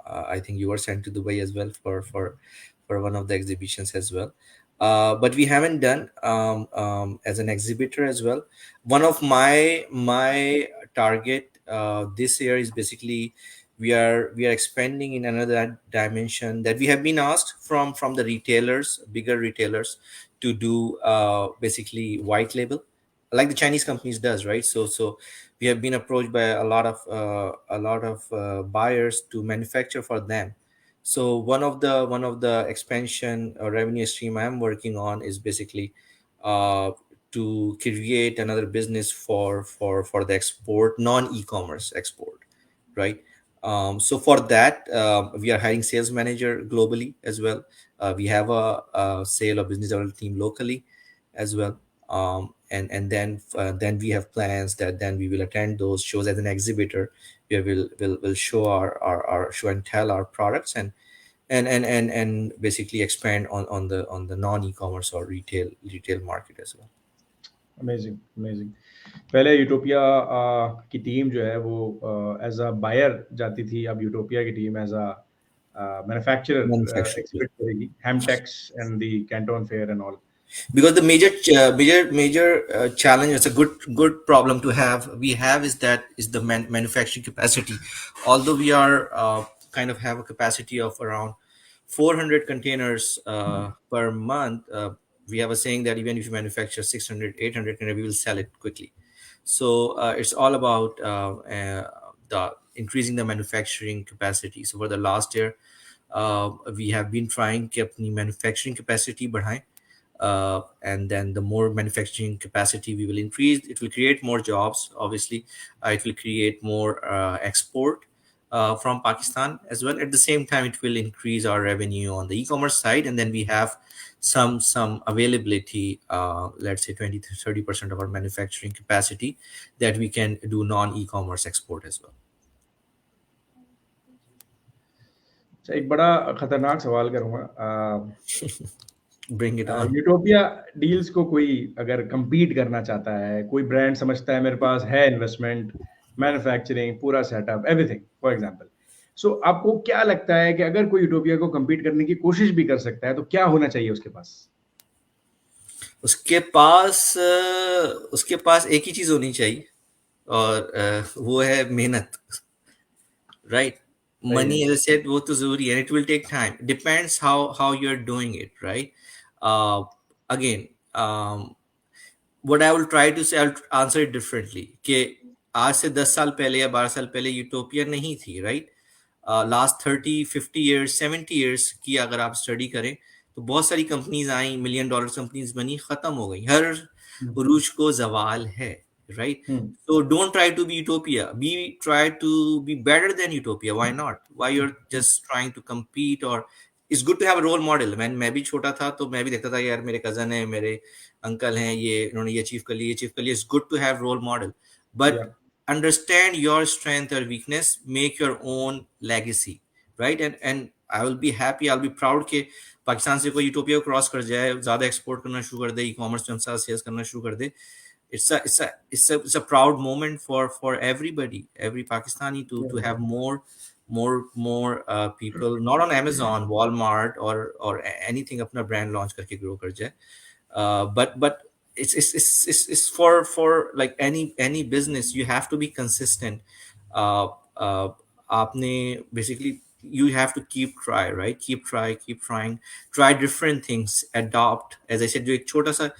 I think you were sent to Dubai as well for one of the exhibitions as well. But we haven't done as an exhibitor as well. One of my target this year is basically we are expanding in another dimension that we have been asked from the retailers, bigger retailers, to do basically white label like the Chinese companies does, right? So we have been approached by a lot of buyers to manufacture for them. So one of the expansion revenue stream I'm working on is basically uh, to create another business for the export, non-e-commerce export, right? So for that, we are hiring sales manager globally as well. We have a sale or business development team locally as well. And then we have plans that then we will attend those shows as an exhibitor, where we'll show our show and tell our products, and basically expand on the non e-commerce or retail market as well. Amazing, amazing. पहले utopia की team जो है वो as a buyer जाती थी, अब Utopia की team as a manufacturer Manufacturing, yeah. Exhibit करेगी Hemtex and the Canton Fair and all. Because the major challenge, it's a good problem to have, we have, is that is the manufacturing capacity. Although we are kind of have a capacity of around 400 containers per month, we have a saying that even if you manufacture 600 800 containers, we will sell it quickly. So it's all about the increasing the manufacturing capacity. So for the last year, we have been trying to keep the manufacturing capacity बढ़ाएं, and then the more manufacturing capacity we will increase, it will create more jobs, obviously. It will create more export from Pakistan as well. At the same time, it will increase our revenue on the e-commerce side, and then we have some availability, let's say 20 to 30% of our manufacturing capacity, that we can do non e-commerce export as well. अच्छा, एक बड़ा खतरनाक सवाल करूंगा। Bring it on. Utopia deals को कोई अगर compete करना चाहता है, कोई ब्रांड समझता है मेरे पास है इन्वेस्टमेंट, मैन्युफैक्चरिंग, पूरा सेटअप, एवरीथिंग फॉर एग्जांपल, सो आपको क्या लगता है कि अगर कोई यूटोपिया को compete करने की कोशिश भी कर सकता है तो क्या होना चाहिए उसके पास? उसके पास एक ही चीज होनी चाहिए, और वो है मेहनत, right? सही Money, है। as I said, वो तो जरूरी है, and it will take time. Depends how you're doing it, right? uh, Again, what I will try to say, I'll answer it differently, कि आज से 10 साल पहले या 12 साल पहले यूटोपिया नहीं थी, right? लास्ट 30 50 ईयर्स 70 ईयर्स की अगर आप स्टडी करें, तो बहुत सारी कंपनीज आई, मिलियन डॉलर कंपनीज बनी, खत्म हो गई, हर हम्म, उरूज को जवाल है, right? Hmm, So don't try to be utopia, be try to be better than utopia. Why not? Why you're just trying to compete? Or it's good to have a role model. मैं भी छोटा था तो मैं भी देखता था, यार मेरे कजन है, मेरे अंकल हैं, ये इन्होंने ये अचीव कर लिया, ये अचीव कर लिया. It's good to have role model, या but understand your strength or weakness, make your own legacy, right? And I will be happy, I'll be proud कि पाकिस्तान से कोई यूटोपिया क्रॉस कर जाए, ज्यादा एक्सपोर्ट करना शुरू कर दे, ई कॉमर्स में हम साथ सेल्स करना शुरू कर दे. It's a proud moment for everybody, every Pakistani, to have more people, not on Amazon, Walmart, or anything अपना brand launch करके grow कर जाए. But it's for like any business, you have to be consistent. uh आपने basically, you have to keep try, right? Keep trying, try different things, adopt. As I said, जो एक छोटा सा,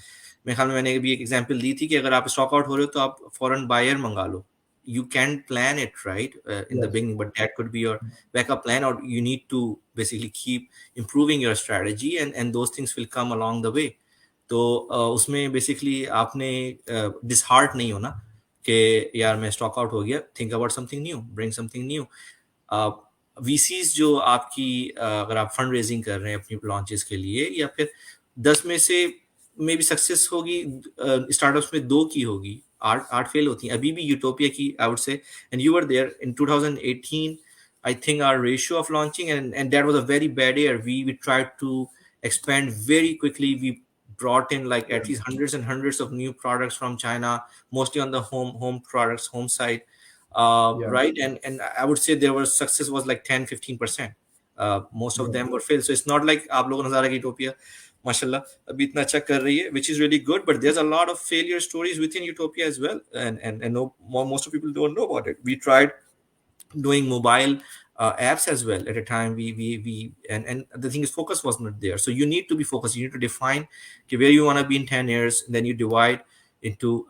मेरे ख्याल में मैंने भी एक एग्जांपल दी थी कि अगर आप स्टॉक आउट हो रहे हो तो आप फॉरेन बायर मंगा लो. You can plan it, right, in the yes, beginning, but that could be your backup plan, or you need to basically keep improving your strategy, and those things will come along the way. तो उसमें basically आपने डिसहार्ट नहीं होना कि यार मैं stock out हो गया. Think about something new, bring something new. VCs जो आपकी, अगर आप फंड रेजिंग कर रहे हैं अपनी लॉन्चेस के लिए, या फिर 10 में से मे बी सक्सेस होगी, स्टार्टअप्स में 2 की होगी, 8 फेल होती हैं. अभी भी यूटोपिया की, I would say, and you were there in 2018, I think our ratio of launching, and that was a very bad year. We tried to expand very quickly. We brought in like या at least hundreds and hundreds of new products from China, mostly on the home products, home side, या right? And I would say there was success was like 10 15%. Most of या them were failed. So it's not like आप लोगों को नज़ारा की Utopia माशाल्लाह अभी इतना अच्छा कर रही है, which is really good. But there's a lot of failure stories within Utopia as well, and no, most of people don't know about it. We tried doing mobile apps as well at a time. We and the thing is, focus was not there. So you need to be focused, you need to define, okay, where you want to be in 10 years, and then you divide into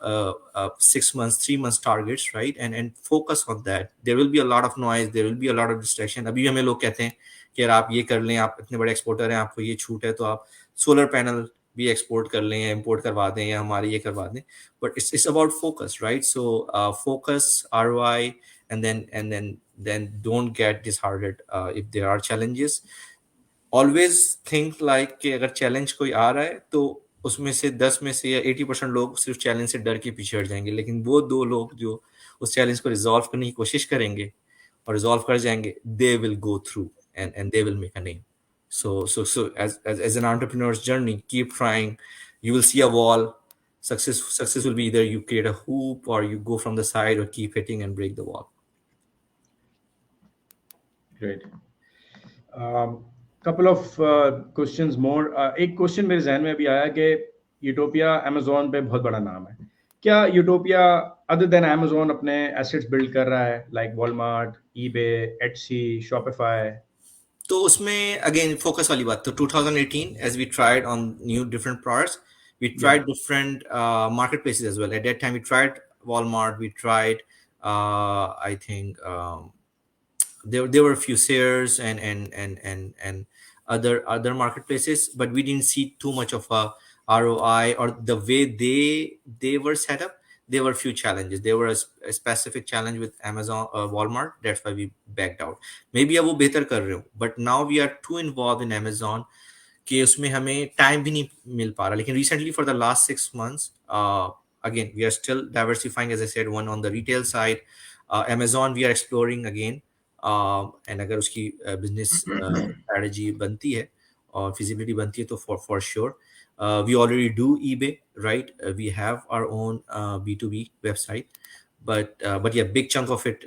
6 months 3 months targets, right? And focus on that. There will be a lot of noise, there will be a lot of distraction. अभी हमें लोग कहते हैं कि यार आप ये कर लें, आप इतने बड़े एक्सपोर्टर हैं, आपको ये छूट है, तो आप सोलर पैनल भी एक्सपोर्ट कर लें या इम्पोर्ट करवा दें या हमारे ये करवा दें. But it's about focus, right? So focus, ROI, and then don't get disheartened if there are challenges. Always think like कि अगर चैलेंज कोई आ रहा है तो उसमें से 10 में से या 80% लोग सिर्फ चैलेंज से डर के पीछे हट जाएंगे, लेकिन वो 2 लोग जो उस चैलेंज को रिजॉल्व करने की कोशिश करेंगे और रिजॉल्व कर जाएंगे, they will go through and they will make a name. So as an entrepreneur's journey, keep trying. You will see a wall. Success will be either you create a hoop or you go from the side or keep hitting and break the wall. Great. Couple of questions more. एक question मेरे जहन में अभी आया कि utopia Amazon पे बहुत बड़ा नाम है. क्या यूटोपिया अदर देन अमेजोन अपने एसेट्स बिल्ड कर रहा है, like Walmart, eBay, Etsy, Shopify? तो उसमें अगेन फोकस वाली बात, तो 2018 as we tried on new different products, we या tried different marketplaces as well. At that time we tried Walmart, we tried I think there were a few shares and other marketplaces, but we didn't see too much of a ROI or the way they were set up. There were few challenges. There were a specific challenge with Amazon, Walmart. That's why we backed out. Maybe अब वो बेहतर कर रहे हो, but now we are too involved in Amazon कि उसमें हमें time भी नहीं मिल पा रहा. लेकिन recently for the last 6 months, again we are still diversifying, as I said, one on the retail side. Amazon we are exploring again. And अगर उसकी बिजनेस स्ट्रेटजी बनती है और फिजिबिलिटी बनती है तो for sure we already do eBay, right? We have our own B2B website, but yeah, big chunk of it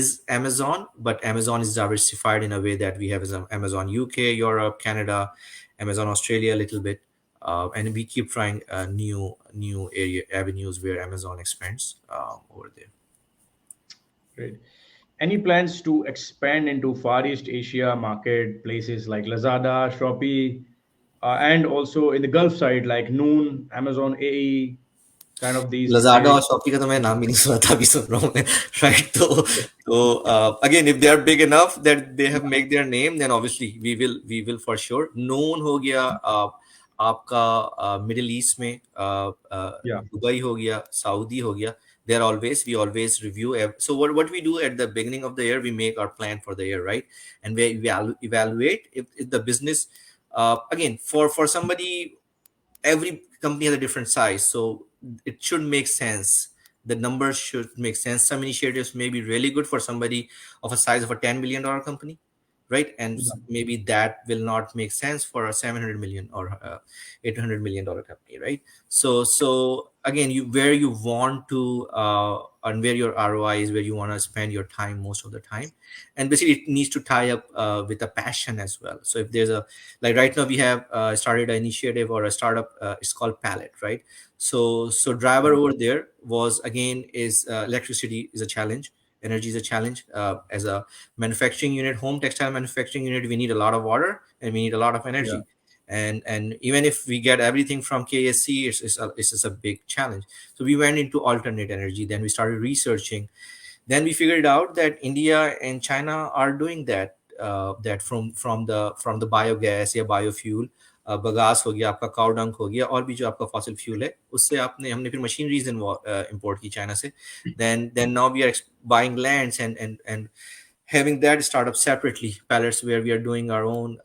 is Amazon, but Amazon is diversified in a way that we have Amazon UK, Europe, Canada, Amazon Australia a little bit, and we keep trying new area avenues where Amazon expands over there. Great. Any plans to expand into Far East Asia market places like Lazada, Shopee, and also in the Gulf side like Noon, Amazon AE, kind of these लजाडा और areas? Shoppe का तो मैं नाम भी नहीं सुना था, अभी सुन रहा हूँ मैं. राइट? तो again if they are big enough that they have make their name, then obviously we will for sure. Known हो गया, आपका मिडिल ईस्ट में Yeah, दुबई हो गया, सऊदी हो गया. They're always we always review so what we do at the beginning of the year, we make our plan for the year, right? And we evaluate if the business, again, for somebody, every company has a different size, so it should make sense. The numbers should make sense. Some initiatives may be really good for somebody of a size of a $10 million company, right? And yeah, maybe that will not make sense for a 700 million or $800 million company, right? So again, you where you want to and where your ROI is, where you want to spend your time most of the time, and basically it needs to tie up with a passion as well. So if there's a, like right now we have started an initiative or a startup, it's called Pallet, right? So driver over there was, again, is electricity is a challenge, energy is a challenge. As a manufacturing unit, home textile manufacturing unit, we need a lot of water and we need a lot of yeah, energy. And even if we get everything from KSC, it's just a big challenge. So we went into alternate energy. Then we started researching. Then we figured out that India and China are doing that, that from the biogas या biofuel, bagasse हो गया, आपका cow डंक हो गया, और भी जो आपका फॉसिल फ्यूल है, उससे आपने हमने फिर मशीनरीज इंपोर्ट की चाइना से. Then now we are buying lands and having that startup separately, pallets, where we are doing our own,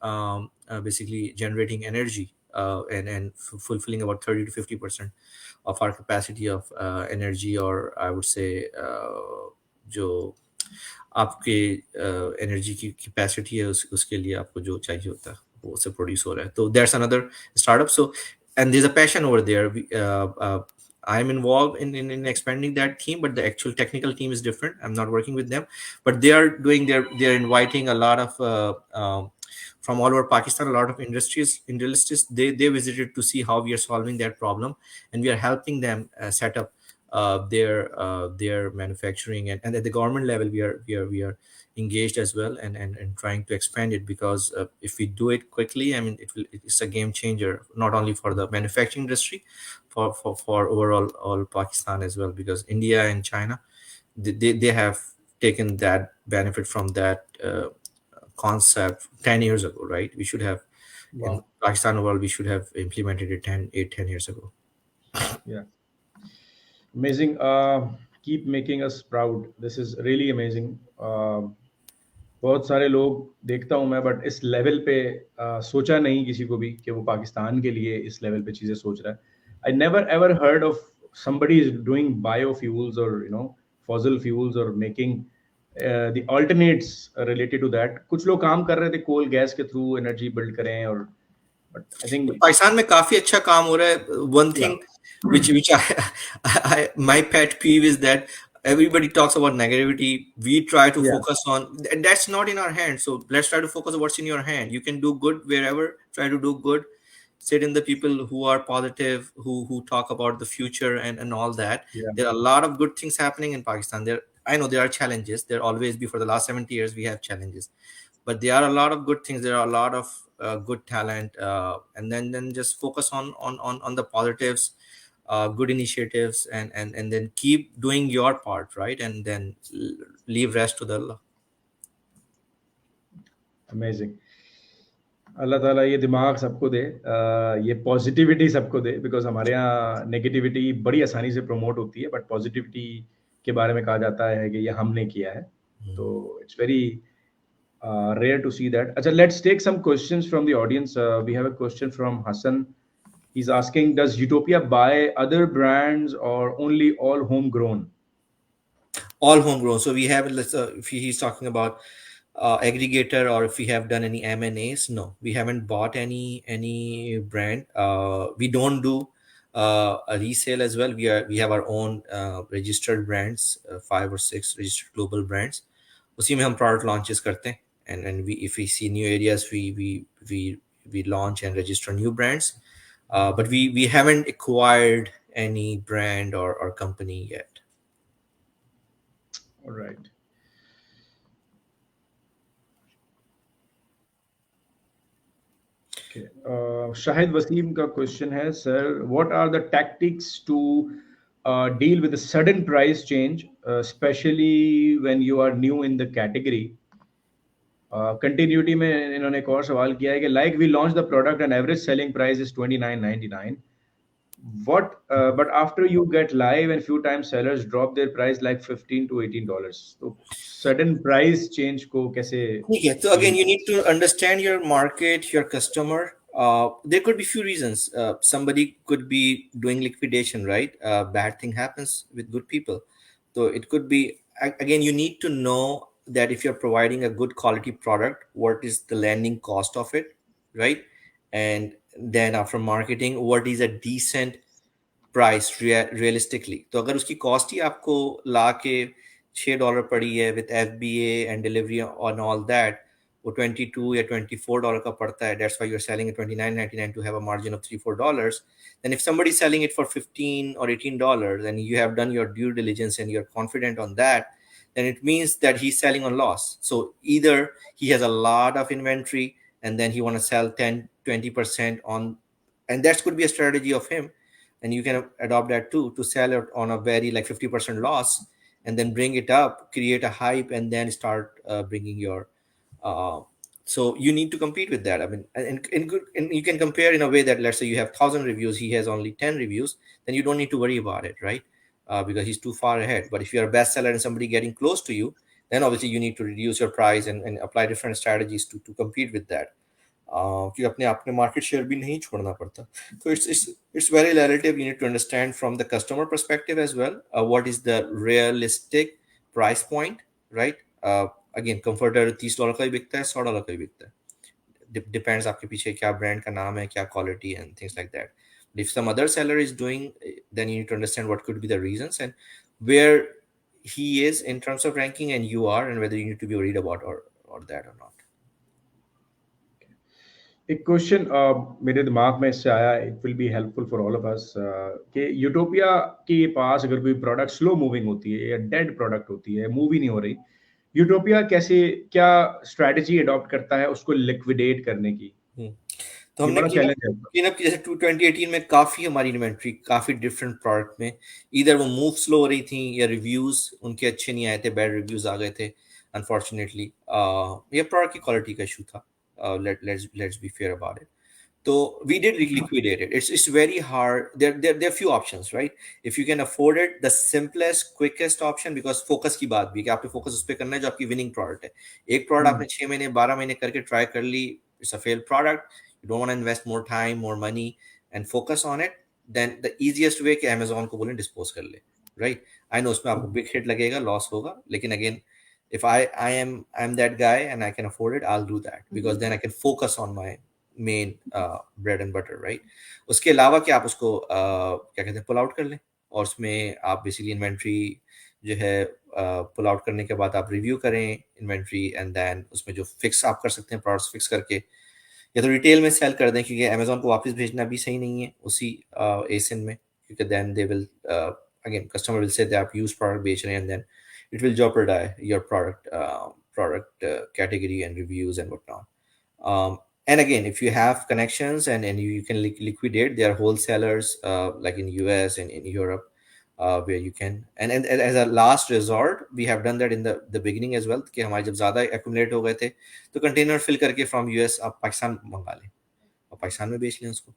basically generating energy, and fulfilling about 30 to 50% of our capacity of energy, or I would say जो आपके energy की capacity है, उसके लिए आपको जो चाहिए होता है वो सब प्रोड्यूस हो रहा है. तो that's another startup. So and there is a passion over there. I'm involved in expanding that team, but the actual technical team is different. I'm not working with them, but they are doing they're inviting a lot of from all over Pakistan, a lot of industrialists. They visited to see how we are solving that problem, and we are helping them set up their manufacturing, and at the government level we are engaged as well, and trying to expand it, because if we do it quickly, I mean it's a game changer, not only for the manufacturing industry, for overall all Pakistan as well, because India and China, they have taken that benefit from that concept 10 years ago, right? We should have, in Wow. Pakistan world, we should have implemented it 10 years ago. Yeah. Amazing. Keep making us proud. This is really amazing. बहुत सारे लोग देखता हूँ मैं, but इस level पे सोचा नहीं किसी को भी कि वो पाकिस्तान के लिए इस लेवल पे चीज़ें सोच रहा है. I never ever heard of somebody is doing biofuels or fossil fuels or making the alternates related to that. कुछ लोग काम कर रहे थे कोल गैस के थ्रू एनर्जी बिल्ड करें, और बट आई थिंक पाकिस्तान में काफी अच्छा काम हो रहा है. वन या thing which my pet peeve is that everybody talks about negativity. We try to या focus on that's not in our hands. So let's try to focus on what's in your hand. You can do good wherever. Try to do good. Sit in the people who are positive, who talk about the future and all that. या There are a lot of good things happening in Pakistan. There, I know there are challenges. There always be. For the last 70 years we have challenges, but there are a lot of good things. There are a lot of good talent, and then just focus on the positives, good initiatives, and then keep doing your part, right? And then leave rest to the Allah. Amazing. अल्लाह ताला ये दिमाग सबको दे, ये positivity सबको दे, because हमारे यहाँ negativity बड़ी आसानी से प्रमोट होती है, बट पॉजिटिविटी के बारे में कहा जाता है कि ये हमने किया है. तो it's very rare to see that. अच्छा, let's take some questions from the audience. We have a question from Hasan. He's asking, does Utopia buy other brands or only all homegrown? All homegrown. So we have, if he's talking about aggregator, or if we have done any M&As, no, we haven't bought any brand. We don't do a resale as well. We have our own registered brands, 5 or 6 registered global brands. उसी में हम product launches करते हैं, and we, if we see new areas, we launch and register new brands. But we haven't acquired any brand or company yet. All right. Okay. Shahid Wasim का question है, sir, what are the tactics to deal with the sudden price change, especially when you are new in the category? Continuity में इन्होंने एक और सवाल किया है कि like we launched the product and average selling price is 29.99. What but after you get live and few times sellers drop their price like $15 to $18. तो sudden price change को कैसे Okay, so deal? again, you need to understand your market, your customer. There could be few reasons. Somebody could be doing liquidation, right? Bad thing happens with good people. So it could be, again, you need to know that if you're providing a good quality product, what is the landing cost of it, right? And then after marketing, what is a decent price realistically. तो अगर उसकी cost ही आपको ला के $6 पड़ी है with FBA and delivery on all that, वो 22 या $24 का पड़ता है. That's why you are selling it 29.99 to have a margin of $3-4. Then if somebody selling it for 15 or $18 and you have done your due diligence and you're confident on that, then it means that he's selling on loss. So either he has a lot of inventory and then he want to sell 10-20% on, and that could be a strategy of him, and you can adopt that too, to sell it on a very like 50% loss and then bring it up, create a hype, and then start bringing your so you need to compete with that. I mean, and good, and you can compare in a way that, let's say you have 1,000 reviews, he has only 10 reviews, then you don't need to worry about it, right? Because he's too far ahead. But if you're a bestseller and somebody getting close to you, then obviously you need to reduce your price and apply different strategies to compete with that. कि अपने अपने market share भी नहीं छोड़ना पड़ता. So it's very relative. You need to understand from the customer perspective as well, what is the realistic price point, right? Again, comforter $30 का ही बिकता है, $100 का ही बिकता है. Depends आपके पीछे क्या ब्रांड का नाम है, क्या quality and things like that. But if some other seller is doing, then you need to understand what could be the reasons and where he is in terms of ranking and you are, and whether you need to be worried about or that or not. एक question मेरे दिमाग में इससे आया, it will be helpful for all of us, कि utopia के पास अगर कोई प्रोडक्ट स्लो मूविंग होती है या डेड प्रोडक्ट होती है, मूव ही नहीं हो रही, यूटोपिया कैसे, क्या स्ट्रेटजी अडॉप्ट करता है उसको लिक्विडेट करने की? तो ये हमने बड़ा चैलेंज है. क्लीन अप जैसे 2018 में काफी हमारी इन्वेंट्री काफी डिफरेंट प्रोडक्ट में इधर वो मूव स्लो हो रही थी या रिव्यूज उनके अच्छे नहीं आए थे, बैड रिव्यूज आ गए थे. अनफॉर्चुनेटली ये प्रोडक्ट की क्वालिटी का इशू था. Let's be fair about it. So we did liquidate it. It's very hard. There are few options, right? If you can afford it, the simplest, quickest option, because focus की बात भी है कि आपको focus उस पे करना है जो आपकी winning product है. एक product आपने 6 महीने 12 महीने करके try कर ली, it's a failed product. You don't want to invest more time, more money, and focus on it. Then the easiest way कि Amazon को बोलें dispose कर ले, right? I know उसमें आपको big hit लगेगा, loss होगा, लेकिन again, if I'm that guy and I can afford it, I'll do that because then I can focus on my main bread and butter, right. उसके अलावा कि आप उसको क्या कहते हैं पुल आउट कर लें, और उसमें आप बेसिकली इन्वेंट्री जो है पुल आउट करने के बाद आप रिव्यू करें इन्वेंट्री, एंड देन उसमें जो फिक्स आप कर सकते हैं प्रोडक्ट्स फिक्स करके, या तो रिटेल में सेल कर दें, क्योंकि अमेजोन को वापस भेजना भी सही नहीं है उसी एसिन में, क्योंकि then they will again customer will say आप यूज प्रोडक्ट बेच रहे हैं, and then it will jeopardize your product category and reviews and whatnot. And again, if you have connections and you can liquidate, there are wholesalers like in US and in Europe where you can, and as a last resort we have done that in the beginning as well, कि हमारे जब ज़्यादा accumulate हो गए थे तो container fill करके from US आप पाकिस्तान मंगा लें और पाकिस्तान में बेच लें उसको.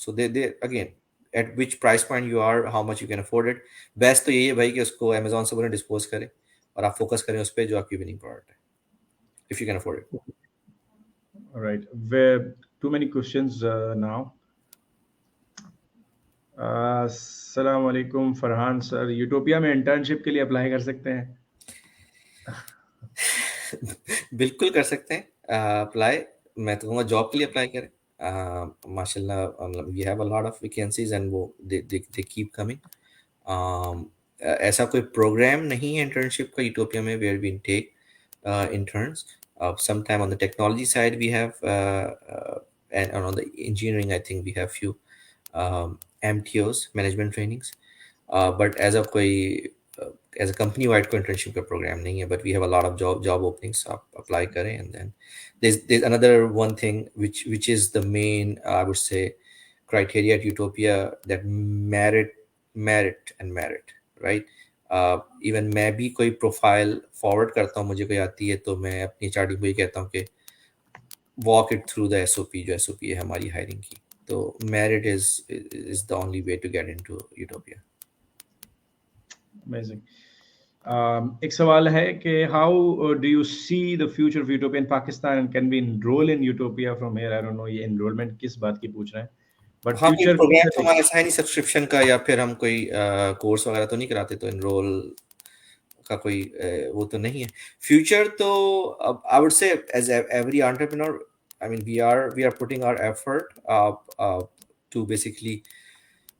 So they again at which price point you are, how much you can afford it. Best तो यही है भाई कि उसको अमेजोन से बोले डिस्पोज करें और आप फोकस करें उस पर जो आपकी विनिंग प्रोडक्ट है, if you can afford it. All right. Where too many questions now. अस्सलाम वालेकुम फरहान सर, यूटोपिया में इंटर्नशिप के लिए अप्लाई कर सकते हैं? बिल्कुल कर सकते हैं अप्लाई. मैं तो कहूँगा जॉब के लिए अप्लाई करें. माशाल्लाह we have a lot of vacancies and वो दे कीप कमिंग. ऐसा कोई प्रोग्राम नहीं है इंटर्नशिप का यूटोपिया में where we take interns. Sometime on the technology side we have and on the engineering I think we have few MTOs, management trainings. But as a company wide कोई internship का program नहीं है, but we have a lot of job openings, आप apply करें. And then there's another one thing which is the main I would say criteria at Utopia, that merit, right? Even मैं भी कोई profile forward करता हूँ, मुझे कोई आती है तो मैं अपनी एचआरडी को ही कहता हूँ कि walk it through the SOP, जो एसओपी है हमारी हायरिंग की. तो merit is the only way to get into Utopia. Amazing. एक सवाल है कि how do you see the future of Utopia in Pakistan and can we enroll in Utopia from here? I don't know ये enrollment किस बात की पूछ रहे हैं, बट हाँ, कोई फ्यूचर प्रोग्राम तो हमारा ऐसा है नहीं सब्सक्रिप्शन का, या फिर हम कोई कोर्स वगैरह तो नहीं कराते, तो एनरोल का कोई वो तो नहीं है. फ्यूचर तो I would say as every entrepreneur, I mean, we are putting our effort to basically,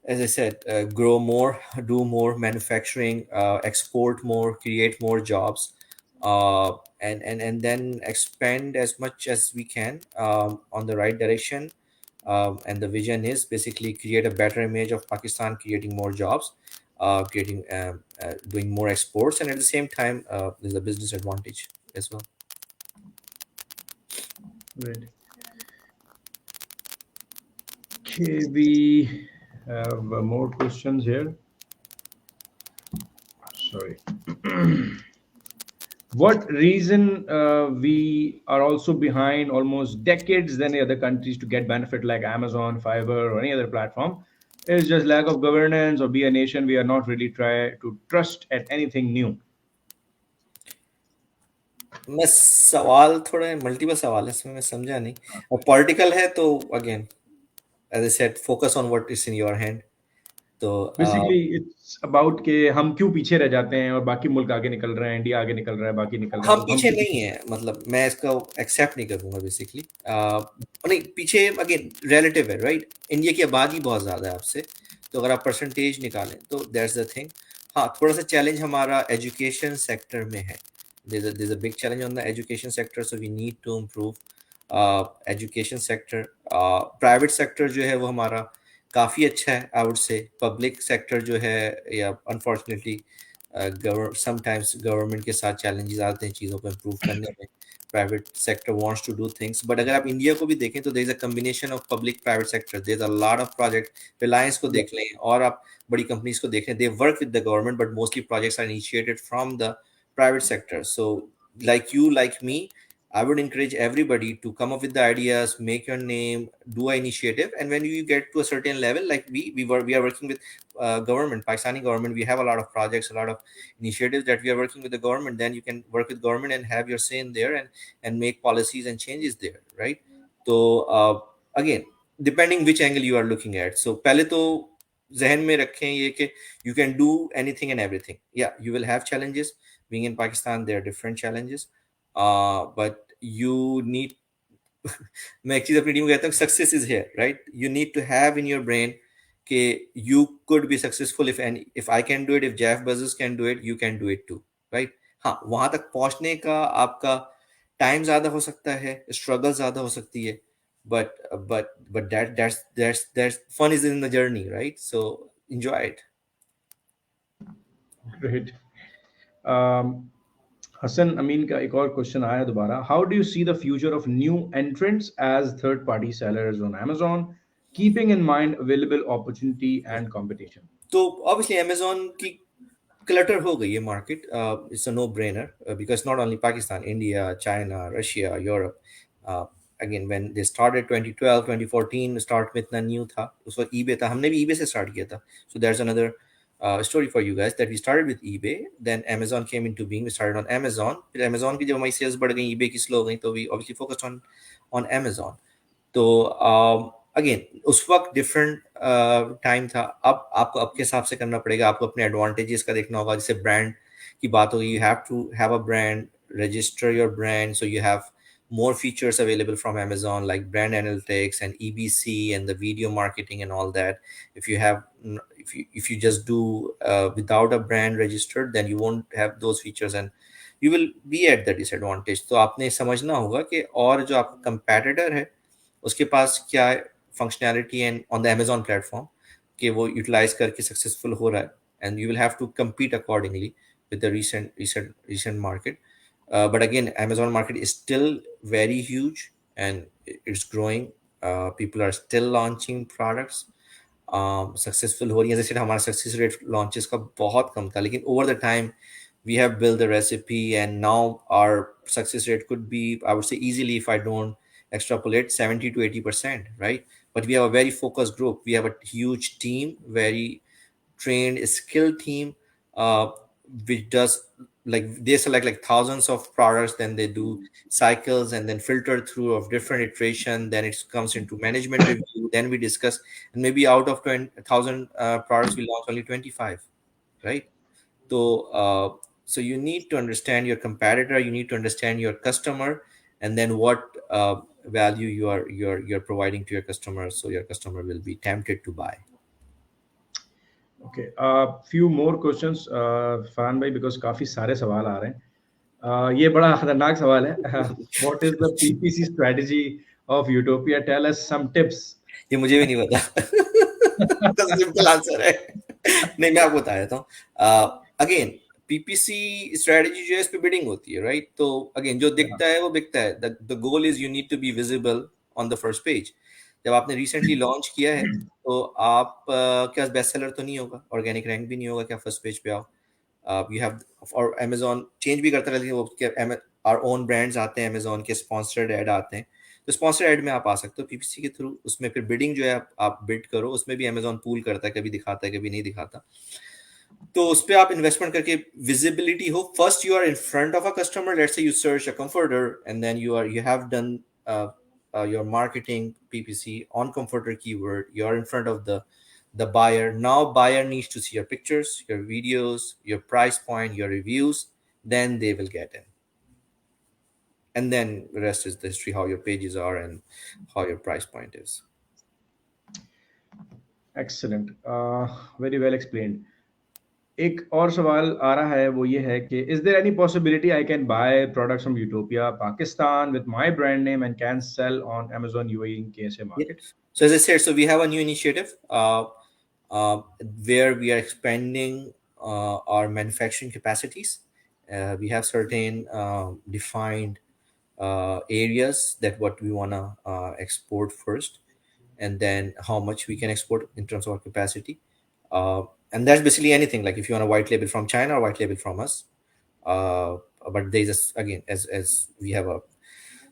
as I said, grow more, do more manufacturing, export more, create more jobs, and then expand as much as we can on the right direction. And the vision is basically create a better image of Pakistan, creating more jobs, creating doing more exports, and at the same time, there's a business advantage as well. Great. Okay, we have more questions here. Sorry. What reason we are also behind almost decades than the other countries to get benefit like Amazon, Fiverr, or any other platform? Is just lack of governance, or be a nation we are not really try to trust at anything new. मैं सवाल थोड़ा multiple सवाल है इसमें, मैं समझा नहीं. और पॉलिटिकल है तो again as I said focus on what is in your hand. तो बेसिकली इट्स अबाउट के हम क्यों पीछे रह जाते हैं और बाकी मुल्क आगे निकल रहे हैं, इंडिया आगे निकल रहा है, बाकी निकल रहे हैं, हम तो हम पीछे क्यों नहीं है, मतलब मैं इसका एक्सेप्ट नहीं करूंगा बेसिकली. नहीं पीछे अगेन रिलेटिव है, राइट. इंडिया की आबादी बहुत ज़्यादा है आपसे, तो अगर आप परसेंटेज निकालें तो दैट्स द थिंग. हाँ, थोड़ा सा चैलेंज हमारा एजुकेशन सेक्टर में है. there's a big challenge on the education sector, so we need to improve education sector. Private sector जो है वो हमारा काफ़ी अच्छा है, I would say. Public sector जो है, या unfortunately sometimes government के साथ challenges आते हैं चीज़ों को improve करने में. Private sector wants to do things, but अगर आप इंडिया को भी देखें तो there is a combination of public private sector. There's a lot of project. Reliance को देख लें और आप बड़ी companies को देख लें, they work with the government, but mostly projects are initiated from the private sector. So like you, like me, I would encourage everybody to come up with the ideas, make your name, do an initiative, and when you get to a certain level, like we are working with government, Pakistani government. We have a lot of projects, a lot of initiatives that we are working with the government. Then you can work with government and have your say in there, and make policies and changes there, right? So again, depending which angle you are looking at. So पहले तो जहन में रखें ये कि you can do anything and everything. Yeah, you will have challenges. Being in Pakistan, there are different challenges, but you need मैं एक चीज अपनी टीम को कहता हूँ, success is here, right? You need to have in your brain कि you could be successful if I can do it, if Jeff Bezos can do it, you can do it too, right? हाँ, वहां तक पहुंचने का आपका time ज्यादा हो सकता है, स्ट्रगल ज्यादा हो सकती है, but that's fun is in the journey, right? So enjoy it. Great. Um, Hassan Amin का एक और क्वेश्चन आया दोबारा. How do you see the future of new entrants as third-party sellers on Amazon, keeping in mind available opportunity and competition? तो obviously Amazon की clutter हो गई है market. It's a no brainer because not only Pakistan, India, China, Russia, Europe. Again when they started 2012 2014 start में इतना new था, उस वक्त ईबे था, हमने भी ईबे से स्टार्ट किया था. So that's another story for you guys that we started with eBay, then Amazon came into being, we started on Amazon. फिर Amazon की जब हमारी सेल्स बढ़ गई, eBay की स्लो हो गई, तो we obviously focused on Amazon. तो अगेन उस वक्त डिफरेंट टाइम था. अब आपको आपके हिसाब से करना पड़ेगा, आपको अपने एडवांटेजेस का देखना होगा. जैसे ब्रांड की बात होगी, you have to have a brand, register your brand, so you have more features available from Amazon, like brand analytics and EBC and the video marketing and all that. If you have, if you just do without a brand registered, then you won't have those features and you will be at the disadvantage. तो आपने समझना होगा कि और जो आपका competitor है उसके पास क्या functionality and on the Amazon platform कि वो यूटिलाइज करके सक्सेसफुल हो रहा है, and you will have to compete accordingly with the recent market. But again, Amazon market is still very huge and it's growing. People are still launching products. Successful हो रही है. जैसे हमारा सक्सेस रेट लॉन्चेस का बहुत कम था, लेकिन over the time we have built the recipe and now our success rate could be, I would say, easily, if I don't extrapolate, 70 to 80%, right? But we have a very focused group, we have a huge team, very trained skilled team, uh, which does, like, they select like thousands of products, then they do cycles and then filter through of different iteration, then it comes into management review, then we discuss, and maybe out of 20,000 products we launch only 25, right? So you need to understand your competitor, you need to understand your customer, and then what value you're providing to your customer, so your customer will be tempted to buy. Okay, few more questions, Farhan भाई, because काफी सारे सवाल आ रहे हैं. ये बड़ा खतरनाक सवाल है. What is the PPC strategy of Utopia? Tell us some tips. ये मुझे भी नहीं पता. तो सिंपल आंसर है. नहीं, मैं आपको बता देता हूँ. अगेन, पीपीसी स्ट्रेटजी जो है, इस पे बिडिंग होती है, राइट? तो अगेन, जो दिखता है वो बिकता है. The goal is you need to be visible on the first page. जब आपने रिसेंटली लॉन्च किया है तो आप क्या बेस्ट सेलर तो नहीं होगा, ऑर्गेनिक रैंक भी नहीं होगा कि आप फर्स्ट पेज पे आओ. यू हैव, और अमेजोन चेंज भी करता रहता है, वो आवर ओन ब्रांड्स आते हैं, अमेजोन के स्पॉन्सर्ड ऐड आते हैं. तो स्पॉन्सर ऐड में आप आ सकते हो पीपीसी के थ्रू. उसमें फिर बिडिंग जो है, आप बिड करो, उसमें भी अमेजोन पूल करता है, कभी दिखाता है कभी नहीं दिखाता. तो उस पर आप इन्वेस्टमेंट करके विजिबिलिटी हो. First you are in front of a customer, let's say you search a comforter, and then you have done your marketing PPC on comforter keyword, you're in front of the buyer. Now buyer needs to see your pictures, your videos, your price point, your reviews, then they will get in. And then the rest is the history, how your pages are and how your price point is. Excellent. Very well explained. एक और सवाल आ रहा है, वो ये है कि is there any possibility I can buy products from Utopia Pakistan with my brand name and can sell on Amazon UAE in KSA Yeah. market? So as I said, so we have a new initiative uh, where we are expanding our manufacturing capacities. We have certain defined areas that what we want to export first, and then how much we can export in terms of our capacity. And that's basically anything, like if you want a white label from China or white label from us. uh, but there's again, as we have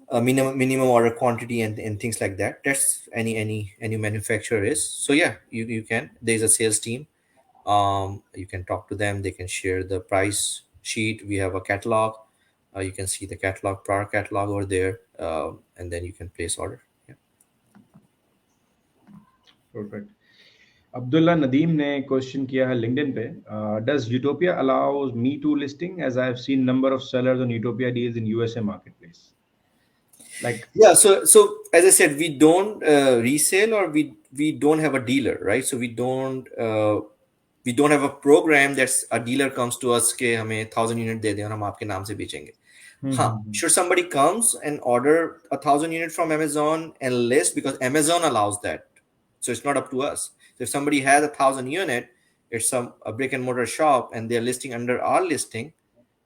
a minimum order quantity and things like that. That's any manufacturer is. So yeah, you can, there's a sales team. You can talk to them, they can share the price sheet. We have a catalog. You can see the catalog, product catalog over there, and then you can place order. Yeah. Perfect. Abdullah Nadeem ने question किया है LinkedIn पे, does Utopia allows me to listing as I have seen number of sellers on Utopia deals in USA marketplace, like. Yeah, so as I said, we don't resell, or we don't have a dealer, right? So we don't have a program that's a dealer comes to us के हमें 1,000 unit दे दें और हम आपके नाम से बेचेंगे. हाँ, Hmm. sure, somebody comes and order 1,000 unit from Amazon and list, because Amazon allows that. So it's not up to us. So if somebody has 1,000 unit, it's a brick and mortar shop and they're listing under our listing,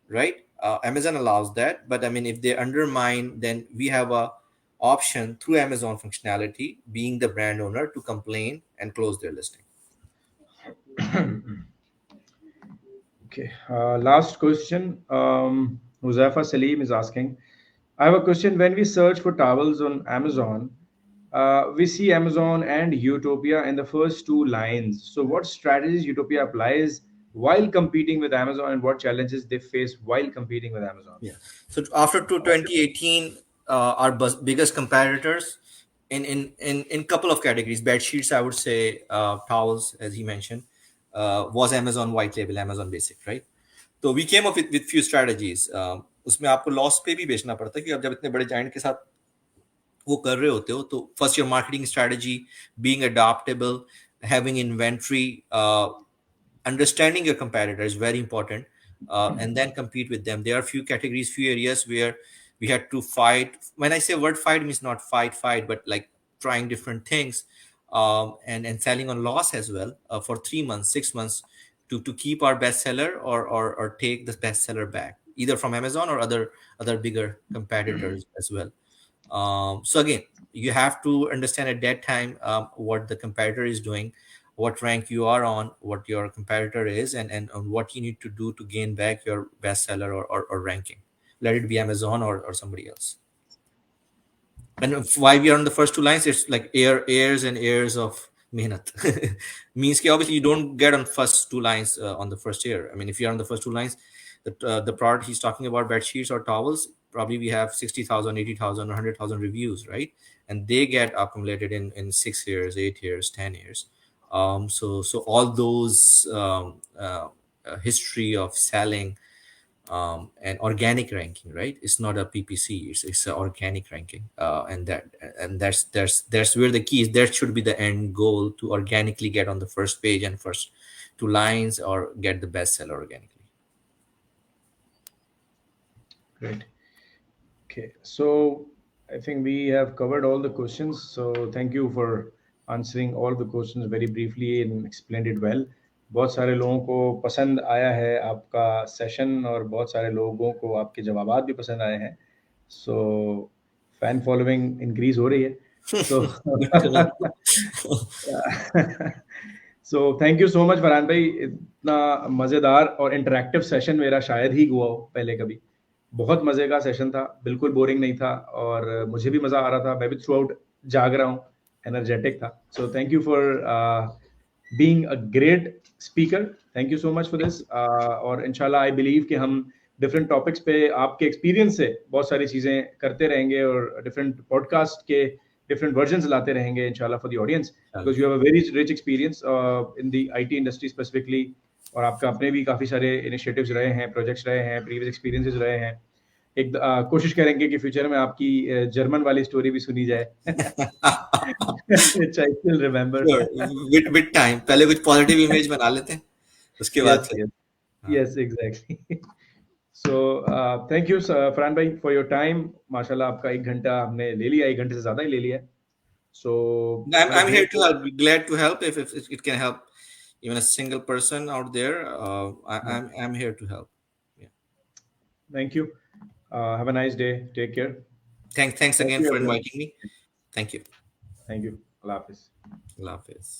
right? Amazon allows that, but I mean, if they undermine, then we have a option through Amazon functionality, being the brand owner, to complain and close their listing. Okay, last question. Huzaifa Salim is asking, I have a question. When we search for towels on Amazon, we see Amazon and Utopia in the first two lines. So, what strategies Utopia applies while competing with Amazon, and what challenges they face while competing with Amazon? Yeah. So after 2018, our biggest competitors in couple of categories, bed sheets, I would say, towels, as he mentioned, was Amazon white label, Amazon basic, right? तो we came up with few strategies. उसमें आपको loss पे भी बेचना पड़ता है, कि आप जब इतने बड़े जाइंट के साथ वो कर रहे होते हो, तो first your marketing strategy, being adaptable, having inventory, understanding your competitor is very important, and then compete with them. There are few categories, few areas where we had to fight. When I say word fight, means not fight, but like trying different things, and selling on loss as well, for 3 months, 6 months, to keep our bestseller, or take the bestseller back, either from Amazon or other bigger competitors as well. So again, you have to understand at that time, what the competitor is doing, what rank you are on, what your competitor is, and what you need to do to gain back your bestseller, or ranking. Let it be Amazon or somebody else. And why we are on the first two lines, it's like airs and airs of mehnat. Means कि obviously you don't get on first two lines, on the first year. I mean, if you're on the first two lines, the product he's talking about, bed sheets or towels, probably we have 60,000, 80,000, or 100,000 reviews, right? And they get accumulated in 6 years, 8 years, 10 years. So all those, history of selling, and organic ranking, right? It's not a PPC, it's an organic ranking, and that's where the key is. That should be the end goal, to organically get on the first page and first two lines, or get the bestseller organically. Great. Okay, so I think we have covered all the questions. So thank you for answering all the questions very briefly and explained it well. बहुत सारे लोगों को पसंद आया है आपका session, और बहुत सारे लोगों को आपके जवाबात भी पसंद आए हैं. सो फैन फॉलोइंग इंक्रीज हो रही है. सो Good to know. So thank you so much Farhan भाई. इतना मज़ेदार और इंटरेक्टिव सेशन मेरा शायद ही हुआ हो पहले कभी. बहुत मज़े का सेशन था, बिल्कुल बोरिंग नहीं था, और मुझे भी मज़ा आ रहा था. मैं भी थ्रू आउट जाग रहा हूँ, एनर्जेटिक था. So thank you for being a great speaker. Thank you so much for this. और इंशाल्लाह आई बिलीव कि हम डिफरेंट टॉपिक्स पे आपके एक्सपीरियंस से बहुत सारी चीज़ें करते रहेंगे, और डिफरेंट पॉडकास्ट के different versions लाते रहेंगे inshallah for the audience, because you have a very rich experience in the IT industry specifically. और आपका अपने भी काफ़ी सारे initiatives रहे हैं, projects रहे हैं, previous experiences रहे हैं. एक कोशिश करेंगे कि फ्यूचर में आपकी जर्मन वाली स्टोरी भी सुनी जाए. which I still remember. Sure. With time, पहले कुछ पॉजिटिव इमेज बना लेते हैं, उसके बाद Yes, फिर. yes, हाँ. yes, exactly. So thank you Farhan भाई for your time. माशाल्लाह आपका 1 घंटा हमने ले लिया, 1 घंटे से ज़्यादा ही ले लिया है. So I'm let's here hope. to help. Glad to help if it can help even a single person out there. I'm here to help. Yeah. Thank you. Have a nice day. Take care. Thanks Thank again you, for everyone. inviting me. Thank you. Thank you. Allah Hafiz. Allah Hafiz.